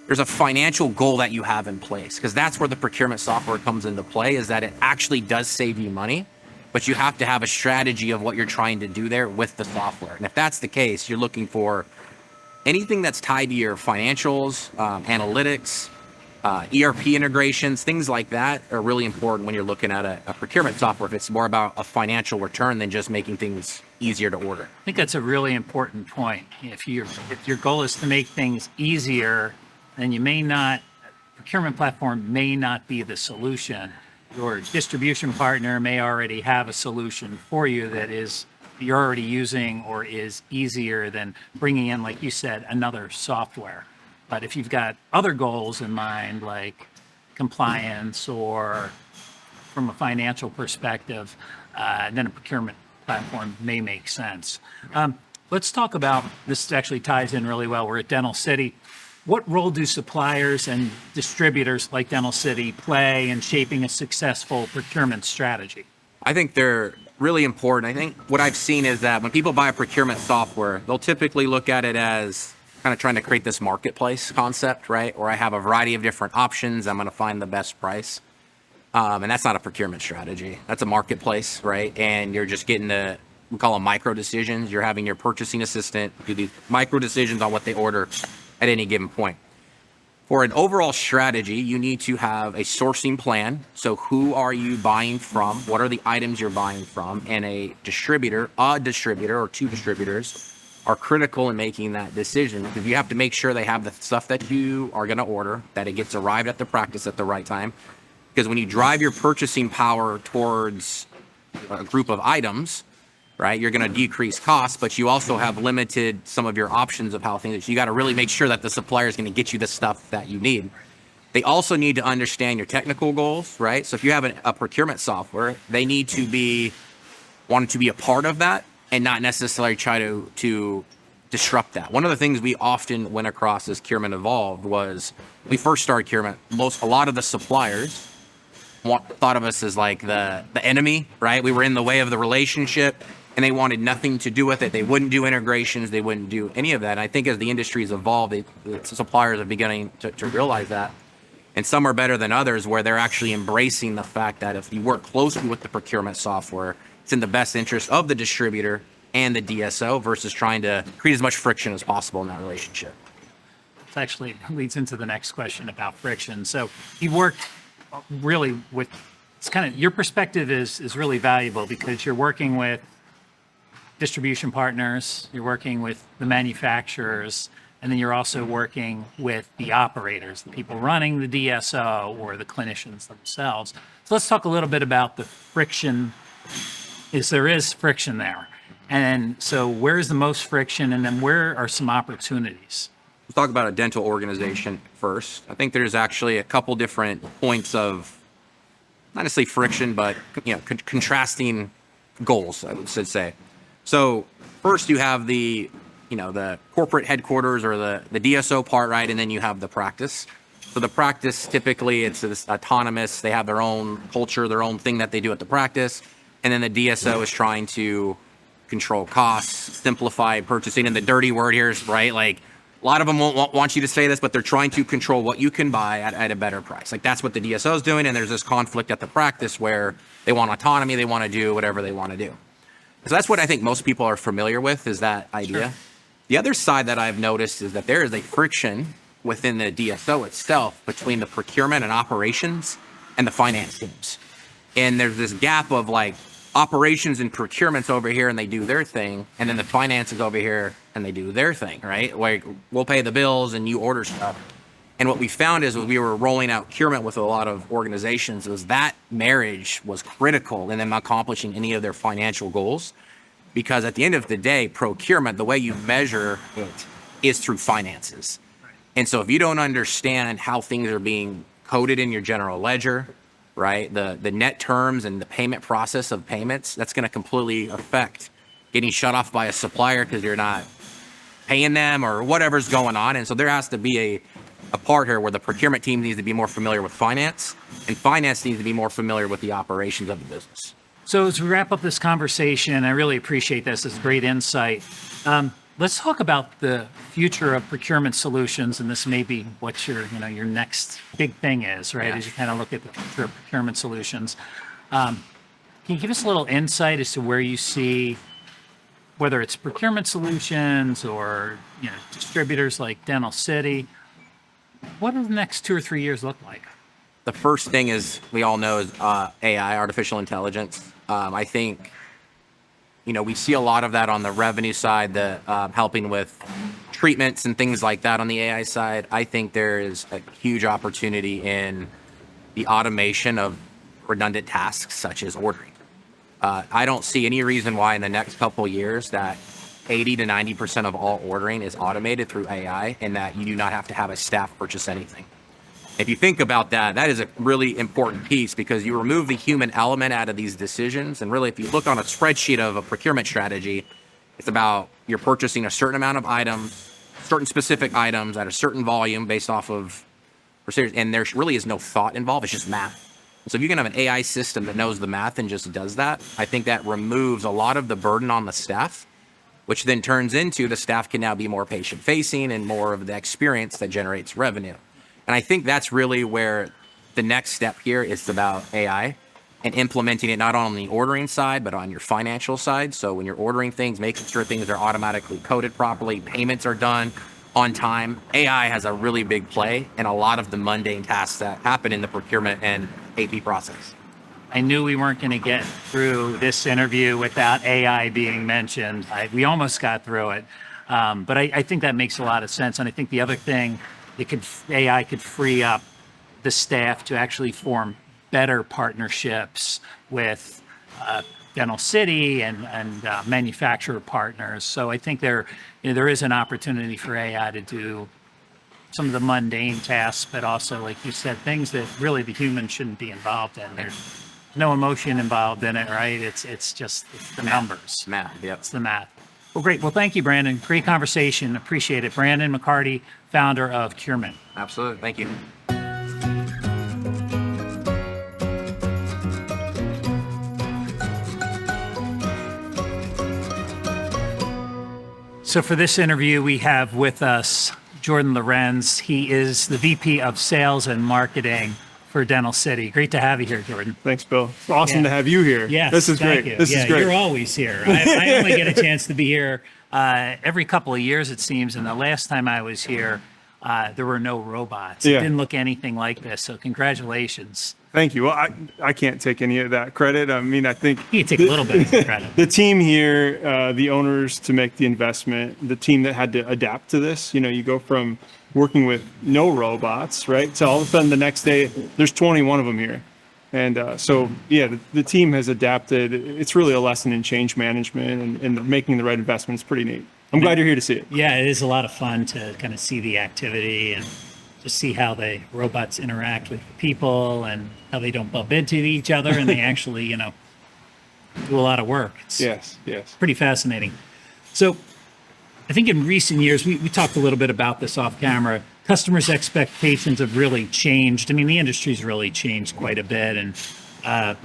there's a financial goal that you have in place, because that's where the procurement software comes into play, is that it actually does save you money, but you have to have a strategy of what you're trying to do there with the software. And if that's the case, you're looking for anything that's tied to your financials, analytics, ERP integrations, things like that are really important when you're looking at a procurement software. If it's more about a financial return than just making things easier to order. I think that's a really important point. If your goal is to make things easier, then procurement platform may not be the solution. your distribution partner may already have a solution for you that is you're already using or is easier than bringing in, like you said, another software. But if you've got other goals in mind, like compliance or from a financial perspective, then a procurement platform may make sense. Let's talk about, this actually ties in really well. We're at Dental City. What role do suppliers and distributors like Dental City play in shaping a successful procurement strategy? I think they're really important. I think what I've seen is that when people buy a procurement software, they'll typically look at it as kind of trying to create this marketplace concept, right? Where I have a variety of different options. I'm going to find the best price. And that's not a procurement strategy. That's a marketplace, right? And you're just getting we call them micro decisions. You're having your purchasing assistant do these micro decisions on what they order at any given point. For an overall strategy, you need to have a sourcing plan. So who are you buying from? What are the items you're buying from? And a distributor or two distributors are critical in making that decision, because you have to make sure they have the stuff that you are going to order, that it gets arrived at the practice at the right time. Because when you drive your purchasing power towards a group of items, right, you're going to decrease costs, but you also have limited some of your options of how things. So you got to really make sure that the supplier is going to get you the stuff that you need. They also need to understand your technical goals, right? So if you have a procurement software, they need to want to be a part of that and not necessarily try to disrupt that. One of the things we often went across as Curemint evolved was, when we first started Curemint, a lot of the suppliers thought of us as like the enemy, right? We were in the way of the relationship, and they wanted nothing to do with it. They wouldn't do integrations. They wouldn't do any of that. And I think as the industry has evolved, the suppliers are beginning to realize that. And some are better than others, where they're actually embracing the fact that if you work closely with the procurement software, it's in the best interest of the distributor and the DSO versus trying to create as much friction as possible in that relationship. This actually leads into the next question about friction. So you worked really with, it's kind of, your perspective is really valuable, because you're working with distribution partners, you're working with the manufacturers, and then you're also working with the operators, the people running the DSO or the clinicians themselves. So let's talk a little bit about the friction. There is friction there. And so where's the most friction, and then where are some opportunities? We'll talk about a dental organization first. I think there's actually a couple different points of, not necessarily friction, but contrasting goals, I would say. So first you have the corporate headquarters or the DSO part, right? And then you have the practice. So the practice, typically it's this autonomous, they have their own culture, their own thing that they do at the practice. And then the DSO is trying to control costs, simplify purchasing. And the dirty word here is, right, like a lot of them won't want you to say this, but they're trying to control what you can buy at a better price. Like that's what the DSO is doing. And there's this conflict at the practice where they want autonomy, they want to do whatever they want to do. So that's what I think most people are familiar with, is that idea. Sure. The other side that I've noticed is that there is a friction within the DSO itself between the procurement and operations and the finance teams. And there's this gap of like operations and procurements over here and they do their thing, and then the finance is over here and they do their thing, right? Like we'll pay the bills and you order stuff. And what we found is when we were rolling out Curemint with a lot of organizations, was that marriage was critical in them accomplishing any of their financial goals. Because at the end of the day, procurement, the way you measure it is through finances. And so if you don't understand how things are being coded in your general ledger, right, the net terms and the payment process of payments, that's going to completely affect getting shut off by a supplier because you're not paying them or whatever's going on. And so there has to be a part here where the procurement team needs to be more familiar with finance, and finance needs to be more familiar with the operations of the business. So as we wrap up this conversation, I really appreciate this. It's great insight. Let's talk about the future of procurement solutions, and this may be what your next big thing is, right? Yeah. As you kind of look at the future of procurement solutions. Can you give us a little insight as to where you see, whether it's procurement solutions or distributors like Dental City, what do the next 2 or 3 years look like? The first thing is, we all know, is AI, artificial intelligence. I think, we see a lot of that on the revenue side, the helping with treatments and things like that on the AI side. I think there is a huge opportunity in the automation of redundant tasks such as ordering. I don't see any reason why in the next couple years that 80 to 90% of all ordering is automated through AI and that you do not have to have a staff purchase anything. If you think about that, that is a really important piece because you remove the human element out of these decisions. And really, if you look on a spreadsheet of a procurement strategy, it's about you're purchasing a certain amount of items, certain specific items at a certain volume based off of, and there really is no thought involved. It's just math. So if you can have an AI system that knows the math and just does that, I think that removes a lot of the burden on the staff, which then turns into the staff can now be more patient facing and more of the experience that generates revenue. And I think that's really where the next step here is about AI and implementing it not on the ordering side, but on your financial side. So when you're ordering things, making sure things are automatically coded properly, payments are done on time. AI has a really big play in a lot of the mundane tasks that happen in the procurement and AP process. I knew we weren't going to get through this interview without AI being mentioned. We almost got through it. But I think that makes a lot of sense. And I think the other thing, AI could free up the staff to actually form better partnerships with Dental City and manufacturer partners. So I think there is an opportunity for AI to do some of the mundane tasks, but also, like you said, things that really the human shouldn't be involved in. There's no emotion involved in it, right? It's the numbers. Math, yep. It's the math. Well, great. Well, thank you, Brandon. Great conversation. Appreciate it. Brandon McCarty, founder of Curemint. Absolutely. Thank you. So for this interview, we have with us Jordan Lorenz. He is the VP of Sales and Marketing for Dental City. Great to have you here, Jordan. Thanks, Bill. It's awesome to have you here. Yes, this is thank great. you. This is great. You're always here. I only get a chance to be here every couple of years, it seems. And the last time I was here, there were no robots. It didn't look anything like this. So congratulations. Thank you. Well, I can't take any of that credit. I mean, I think You can take a little bit of the credit. the team here, the owners to make the investment, the team that had to adapt to this. You know, you go from working with no robots, right, to all of a sudden the next day there's 21 of them here. And the team has adapted. It's really a lesson in change management and making the right investment. It's pretty neat. I'm glad you're here to see it. Yeah, it is a lot of fun to kind of see the activity and just see how the robots interact with people and how they don't bump into each other and they actually, do a lot of work. It's Yes. pretty fascinating. So I think in recent years, we talked a little bit about this off camera. Customers' expectations have really changed. I mean, the industry's really changed quite a bit and a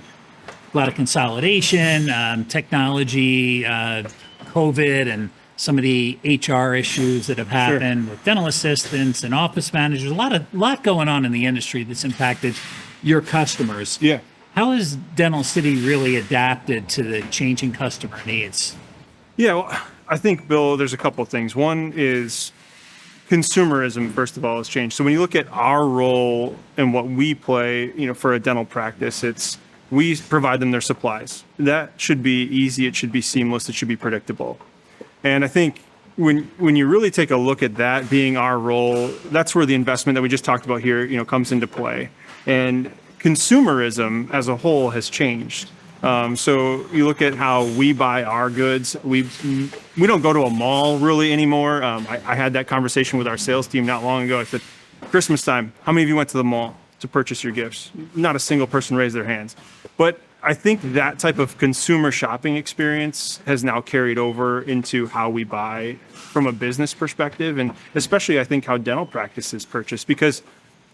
lot of consolidation, technology, COVID, and some of the HR issues that have happened with dental assistants and office managers. A lot going on in the industry that's impacted your customers. Yeah. How has Dental City really adapted to the changing customer needs? Yeah, well, I think, Bill, there's a couple of things. One is consumerism, first of all, has changed. So when you look at our role and what we play, for a dental practice, it's we provide them their supplies. That should be easy. It should be seamless. It should be predictable. And I think when you really take a look at that being our role, that's where the investment that we just talked about here, comes into play. And consumerism as a whole has changed. So you look at how we buy our goods. We don't go to a mall really anymore. I had that conversation with our sales team not long ago. I said, Christmas time, how many of you went to the mall to purchase your gifts? Not a single person raised their hands. But I think that type of consumer shopping experience has now carried over into how we buy from a business perspective, and especially I think how dental practices purchase, because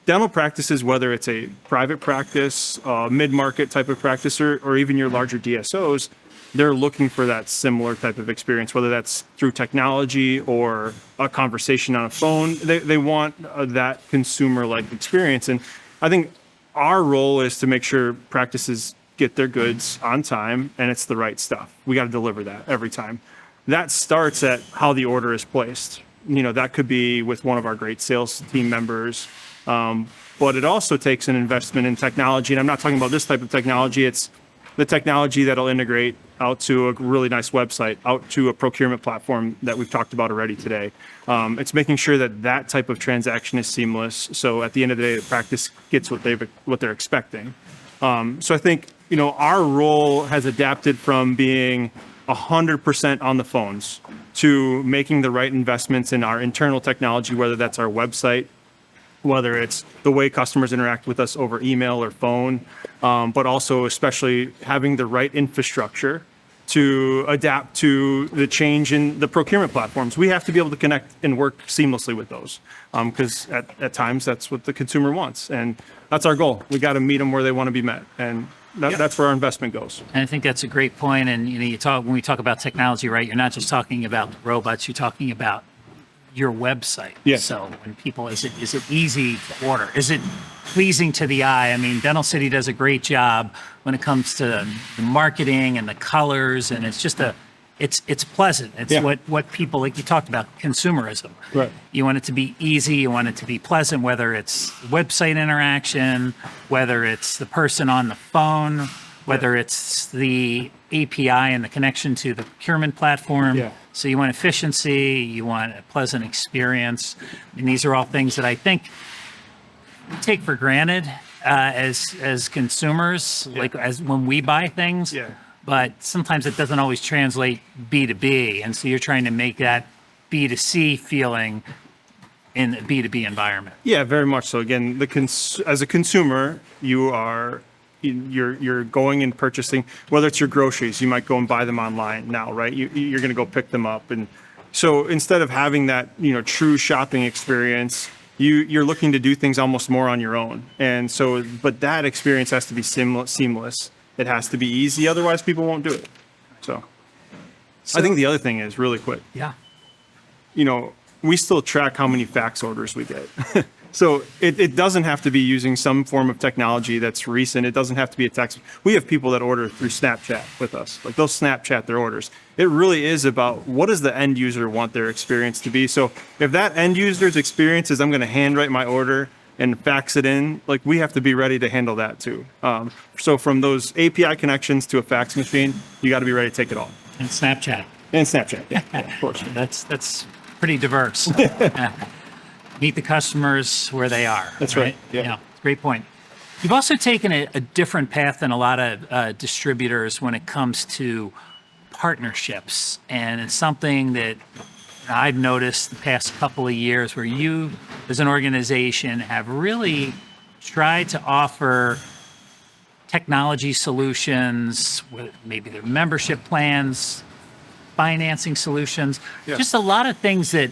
dental practices, whether it's a private practice, mid-market type of practice, or even your larger DSOs, they're looking for that similar type of experience, whether that's through technology or a conversation on a phone. They want that consumer-like experience. And I think our role is to make sure practices get their goods on time and it's the right stuff. We got to deliver that every time. That starts at how the order is placed. That could be with one of our great sales team members. But it also takes an investment in technology. And I'm not talking about this type of technology. It's the technology that'll integrate out to a really nice website, out to a procurement platform that we've talked about already today. It's making sure that type of transaction is seamless. So at the end of the day, the practice gets what they're expecting. So I think, our role has adapted from being 100% on the phones to making the right investments in our internal technology, whether that's our website, whether it's the way customers interact with us over email or phone, but also especially having the right infrastructure to adapt to the change in the procurement platforms. We have to be able to connect and work seamlessly with those, because at times that's what the consumer wants, and that's our goal. We got to meet them where they want to be met, and that's where our investment goes. And I think that's a great point. And when we talk about technology, right? You're not just talking about the robots. You're talking about your website. Yeah. So when people, is it easy to order? Is it pleasing to the eye? I mean, Dental City does a great job when it comes to the marketing and the colors, and it's just it's pleasant. It's what people, like you talked about, consumerism. Right. You want it to be easy. You want it to be pleasant, whether it's website interaction, whether it's the person on the phone, whether it's the API and the connection to the procurement platform. Yeah. So you want efficiency, you want a pleasant experience. And these are all things that I think we take for granted as consumers, like as when we buy things. Yeah. But sometimes it doesn't always translate B2B. And so you're trying to make that B2C feeling in the B2B environment. Yeah, very much so. Again, as a consumer, you're going and purchasing, whether it's your groceries, you might go and buy them online now, right? You're going to go pick them up. And so instead of having that, true shopping experience, you're looking to do things almost more on your own. And so, but that experience has to be seamless. It has to be easy. Otherwise people won't do it. So I think the other thing is really quick. Yeah. We still track how many fax orders we get. So it doesn't have to be using some form of technology that's recent. It doesn't have to be a text. We have people that order through Snapchat with us. Like, they'll Snapchat their orders. It really is about what does the end user want their experience to be. So if that end user's experience is I'm going to handwrite my order and fax it in, like, we have to be ready to handle that too. So from those API connections to a fax machine, you got to be ready to take it all. And Snapchat. And Snapchat, yeah, of course. That's pretty diverse. Meet the customers where they are. That's right. Yeah. Great point. You've also taken a different path than a lot of distributors when it comes to partnerships. And it's something that I've noticed the past couple of years where you, as an organization, have really tried to offer technology solutions, with maybe their membership plans, financing solutions, just a lot of things that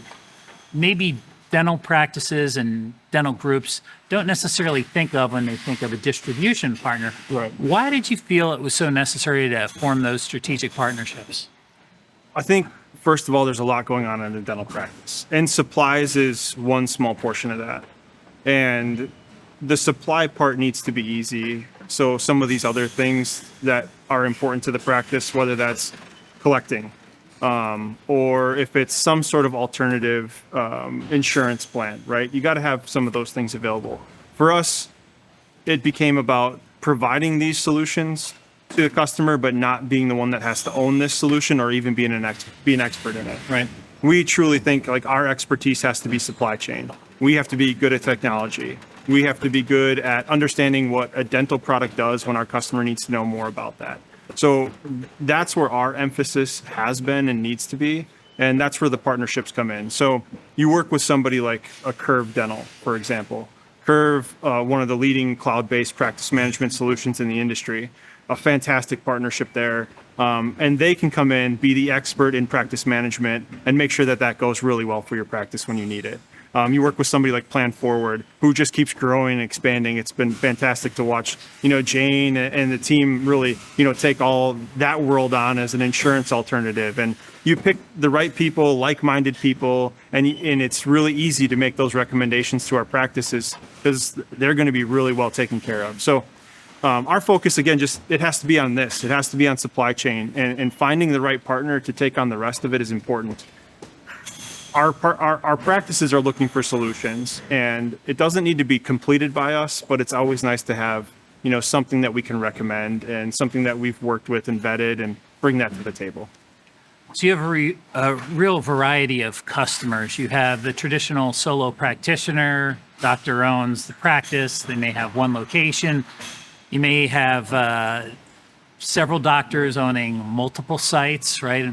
maybe dental practices and dental groups don't necessarily think of when they think of a distribution partner. Right. Why did you feel it was so necessary to form those strategic partnerships? I think, first of all, there's a lot going on in the dental practice, and supplies is one small portion of that. And the supply part needs to be easy. So some of these other things that are important to the practice, whether that's collecting, or if it's some sort of alternative insurance plan, right? You got to have some of those things available. For us, it became about providing these solutions to the customer, but not being the one that has to own this solution or even be an expert in it, right? We truly think like our expertise has to be supply chain. We have to be good at technology. We have to be good at understanding what a dental product does when our customer needs to know more about that. So that's where our emphasis has been and needs to be. And that's where the partnerships come in. So you work with somebody like a Curve Dental, for example. Curve, one of the leading cloud-based practice management solutions in the industry, a fantastic partnership there. And they can come in, be the expert in practice management, and make sure that that goes really well for your practice when you need it. You work with somebody like Plan Forward, who just keeps growing and expanding. It's been fantastic to watch, Jane and the team really, take all that world on as an insurance alternative. And you pick the right people, like-minded people, and it's really easy to make those recommendations to our practices because they're going to be really well taken care of. So our focus, again, it has to be on this. It has to be on supply chain, and finding the right partner to take on the rest of it is important. Our practices are looking for solutions, and it doesn't need to be completed by us, but it's always nice to have, something that we can recommend and something that we've worked with and vetted and bring that to the table. So you have a real variety of customers. You have the traditional solo practitioner, doctor owns the practice, they may have one location. You may have several doctors owning multiple sites, right?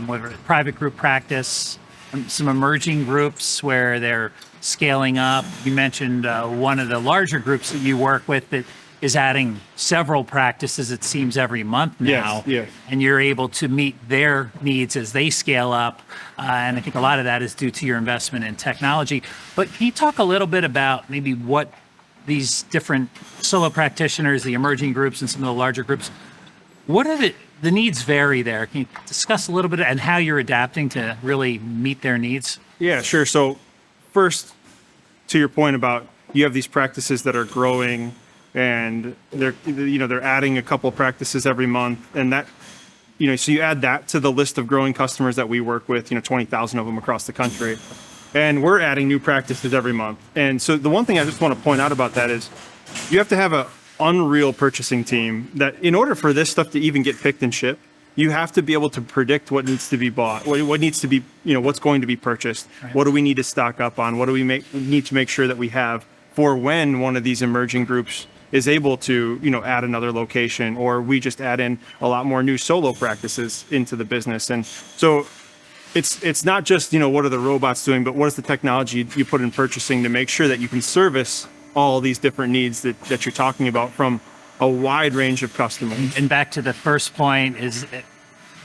Whether private group practice, some emerging groups where they're scaling up. You mentioned one of the larger groups that you work with that is adding several practices, it seems, every month now. Yes. And you're able to meet their needs as they scale up. And I think a lot of that is due to your investment in technology. But can you talk a little bit about maybe what these different solo practitioners, the emerging groups, and some of the larger groups, what are the needs vary there? Can you discuss a little bit and how you're adapting to really meet their needs? Yeah, sure. So first, to your point about you have these practices that are growing and they're adding a couple of practices every month, and that, so you add that to the list of growing customers that we work with, 20,000 of them across the country, and we're adding new practices every month. And so the one thing I just want to point out about that is you have to have a unreal purchasing team that in order for this stuff to even get picked and shipped, you have to be able to predict what needs to be bought, what needs to be, what's going to be purchased. Right. What do we need to stock up on? What do we need to make sure that we have for when one of these emerging groups is able to, add another location, or we just add in a lot more new solo practices into the business. And so it's not just, what are the robots doing, but what is the technology you put in purchasing to make sure that you can service all these different needs that you're talking about from a wide range of customers. And back to the first point is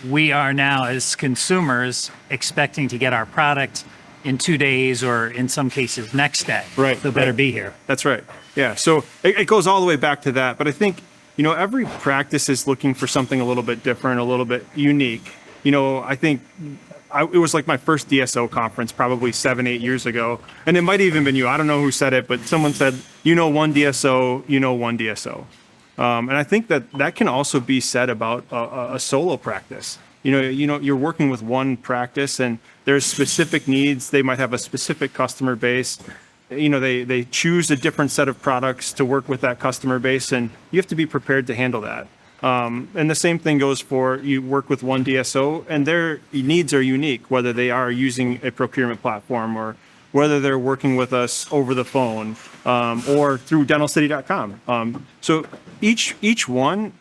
we are now as consumers expecting to get our product in 2 days, or in some cases next day. Right. So better be here. That's right. Yeah. So it goes all the way back to that. But I think, every practice is looking for something a little bit different, a little bit unique. I think it was like my first DSO conference probably 7-8 years ago. And it might have even been you. I don't know who said it, but someone said, one DSO, one DSO. And I think that can also be said about a solo practice. You're working with one practice and there's specific needs. They might have a specific customer base. They choose a different set of products to work with that customer base, and you have to be prepared to handle that. And the same thing goes for you work with one DSO, and their needs are unique, whether they are using a procurement platform or whether they're working with us over the phone or through dentalcity.com. So each one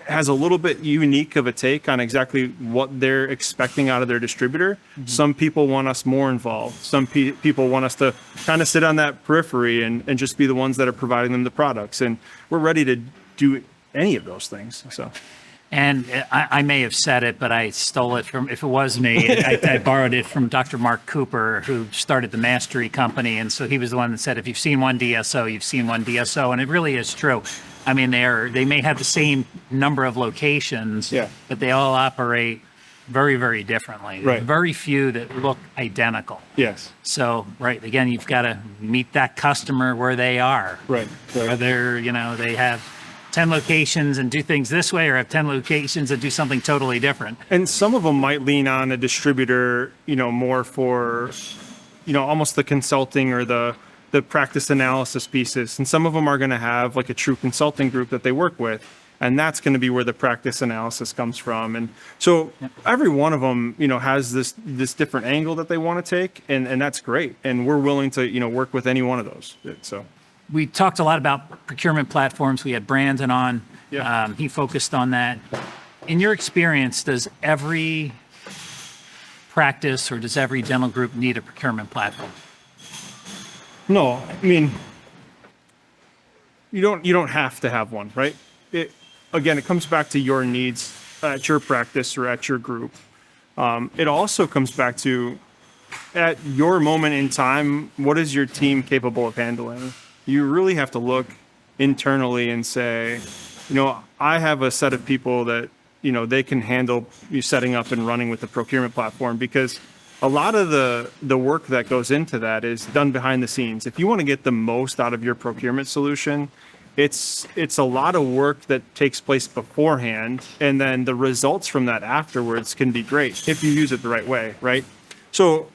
has a little bit unique of a take on exactly what they're expecting out of their distributor. Mm-hmm. Some people want us more involved. Some people want us to kind of sit on that periphery and just be the ones that are providing them the products. And we're ready to do any of those things. So. And I may have said it, but I stole it from, if it was me, I borrowed it from Dr. Mark Cooper, who started the Mastery Company. And so he was the one that said, if you've seen one DSO, you've seen one DSO. And it really is true. I mean, they may have the same number of locations, but they all operate very, very differently. Right. There's very few that look identical. Yes. So, right, again, you've got to meet that customer where they are. Right. Whether, they have 10 locations and do things this way, or have 10 locations and do something totally different. And some of them might lean on a distributor, more for, almost the consulting or the practice analysis pieces. And some of them are going to have like a true consulting group that they work with. And that's going to be where the practice analysis comes from. And so every one of them, has this different angle that they want to take. And that's great. And we're willing to, work with any one of those. So. We talked a lot about procurement platforms. We had Brandon on. Yeah. He focused on that. In your experience, does every practice or does every dental group need a procurement platform? No, I mean, you don't have to have one, right? It comes back to your needs at your practice or at your group. It also comes back to, at your moment in time, what is your team capable of handling? You really have to look internally and say, I have a set of people that, they can handle you setting up and running with the procurement platform, because a lot of the work that goes into that is done behind the scenes. If you want to get the most out of your procurement solution, it's a lot of work that takes place beforehand, and then the results from that afterwards can be great if you use it the right way, right? So,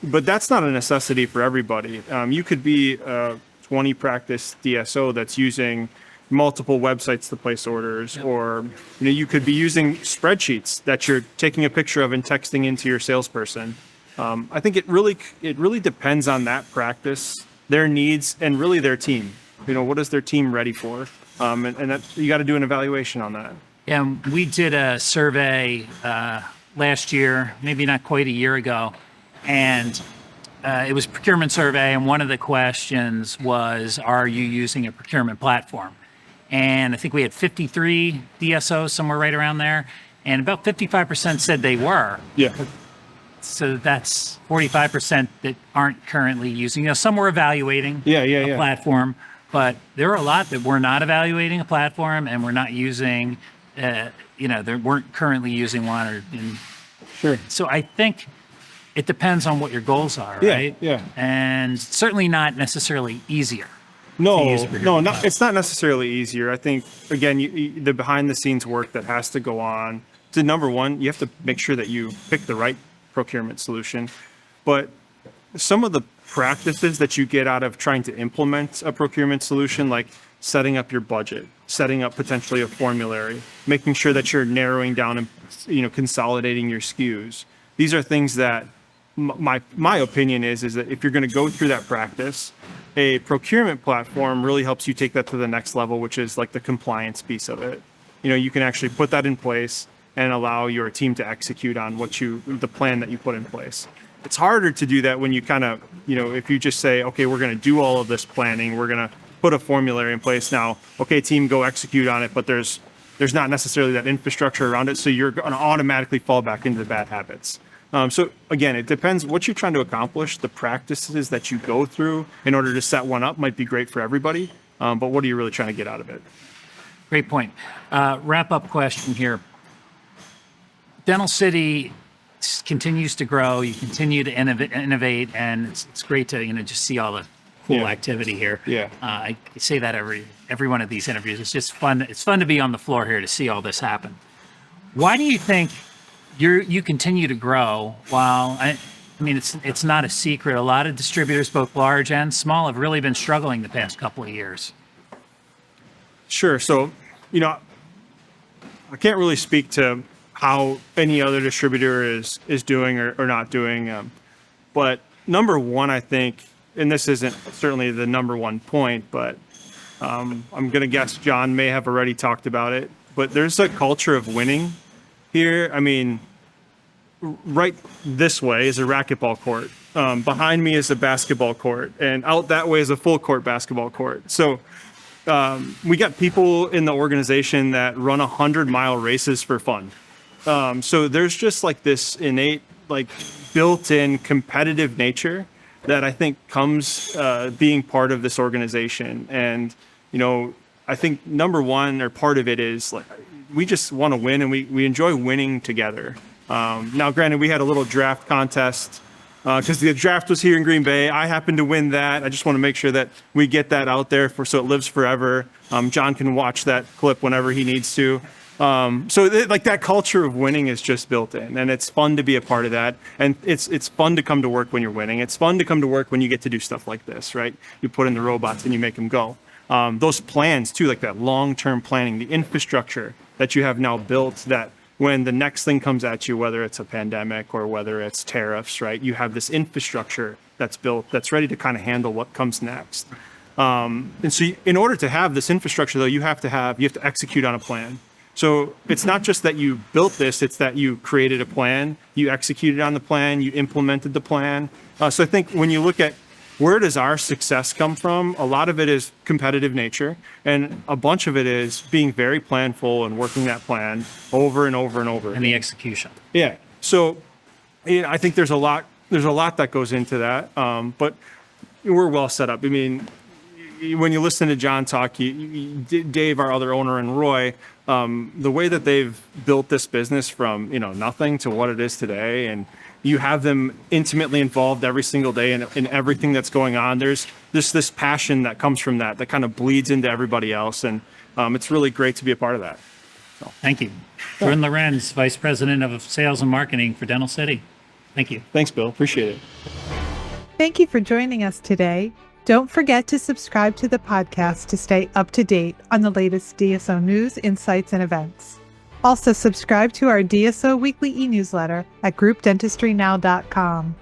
but that's not a necessity for everybody. You could be a 20 practice DSO that's using multiple websites to place orders, or you could be using spreadsheets that you're taking a picture of and texting into your salesperson. I think it really depends on that practice, their needs, and really their team. What is their team ready for? And that, you got to do an evaluation on that. Yeah, we did a survey last year, maybe not quite a year ago, and it was a procurement survey, and one of the questions was, are you using a procurement platform? And I think we had 53 DSOs, somewhere right around there, and about 55% said they were. Yeah. So that's 45% that aren't currently using. Some were evaluating a platform, but there are a lot that were not evaluating a platform and were not using, they weren't currently using one. Sure. So I think it depends on what your goals are, right? Yeah. And certainly not necessarily easier. It's not necessarily easier. I think, again, the behind the scenes work that has to go on. So number one, you have to make sure that you pick the right procurement solution. But some of the practices that you get out of trying to implement a procurement solution, like setting up your budget, setting up potentially a formulary, making sure that you're narrowing down and consolidating your SKUs. These are things that my opinion is that if you're going to go through that practice, a procurement platform really helps you take that to the next level, which is like the compliance piece of it. You can actually put that in place and allow your team to execute on the plan that you put in place. It's harder to do that when you kind of, if you just say, okay, we're going to do all of this planning, we're going to put a formulary in place now, okay, team, go execute on it, but there's not necessarily that infrastructure around it, so you're going to automatically fall back into the bad habits. So again, it depends what you're trying to accomplish. The practices that you go through in order to set one up might be great for everybody, but what are you really trying to get out of it? Great point. Wrap-up question here. Dental City continues to grow. You continue to innovate, and it's great to just see all the cool activity here. Yeah. I say that every one of these interviews. It's just fun. It's fun to be on the floor here to see all this happen. Why do you think you continue to grow? While it's not a secret. A lot of distributors, both large and small, have really been struggling the past couple of years. Sure. So, I can't really speak to how any other distributor is doing or not doing. But number one, I think, and this isn't certainly the number one point, but I'm going to guess John may have already talked about it, but there's a culture of winning here. Right this way is a racquetball court. Behind me is a basketball court, and out that way is a full court basketball court. So we got people in the organization that run 100-mile races for fun. So there's just like this innate, like built-in competitive nature that I think comes being part of this organization. And, I think number one, or part of it is like, we just want to win, and we enjoy winning together. Now, granted, we had a little draft contest because the draft was here in Green Bay. I happened to win that. I just want to make sure that we get that out there so it lives forever. John can watch that clip whenever he needs to. That culture of winning is just built in, and it's fun to be a part of that. And it's fun to come to work when you're winning. It's fun to come to work when you get to do stuff like this, right? You put in the robots and you make them go. Those plans too, like that long-term planning, the infrastructure that you have now built, that when the next thing comes at you, whether it's a pandemic or whether it's tariffs, right? You have this infrastructure that's built, that's ready to kind of handle what comes next. And so in order to have this infrastructure, though, you have to execute on a plan. So it's not just that you built this, it's that you created a plan, you executed on the plan, you implemented the plan. So I think when you look at where does our success come from, a lot of it is competitive nature, and a bunch of it is being very planful and working that plan over and over and over. And the execution. Yeah. So I think there's a lot that goes into that, but we're well set up. When you listen to John talk, Dave, our other owner, and Roy, the way that they've built this business from nothing to what it is today, and you have them intimately involved every single day in everything that's going on. There's this passion that comes from that kind of bleeds into everybody else, and it's really great to be a part of that. So. Thank you. Jordan Lorenz, Vice President of Sales and Marketing for Dental City. Thank you. Thanks, Bill. Appreciate it. Thank you for joining us today. Don't forget to subscribe to the podcast to stay up to date on the latest DSO news, insights, and events. Also, subscribe to our DSO weekly e-newsletter at groupdentistrynow.com.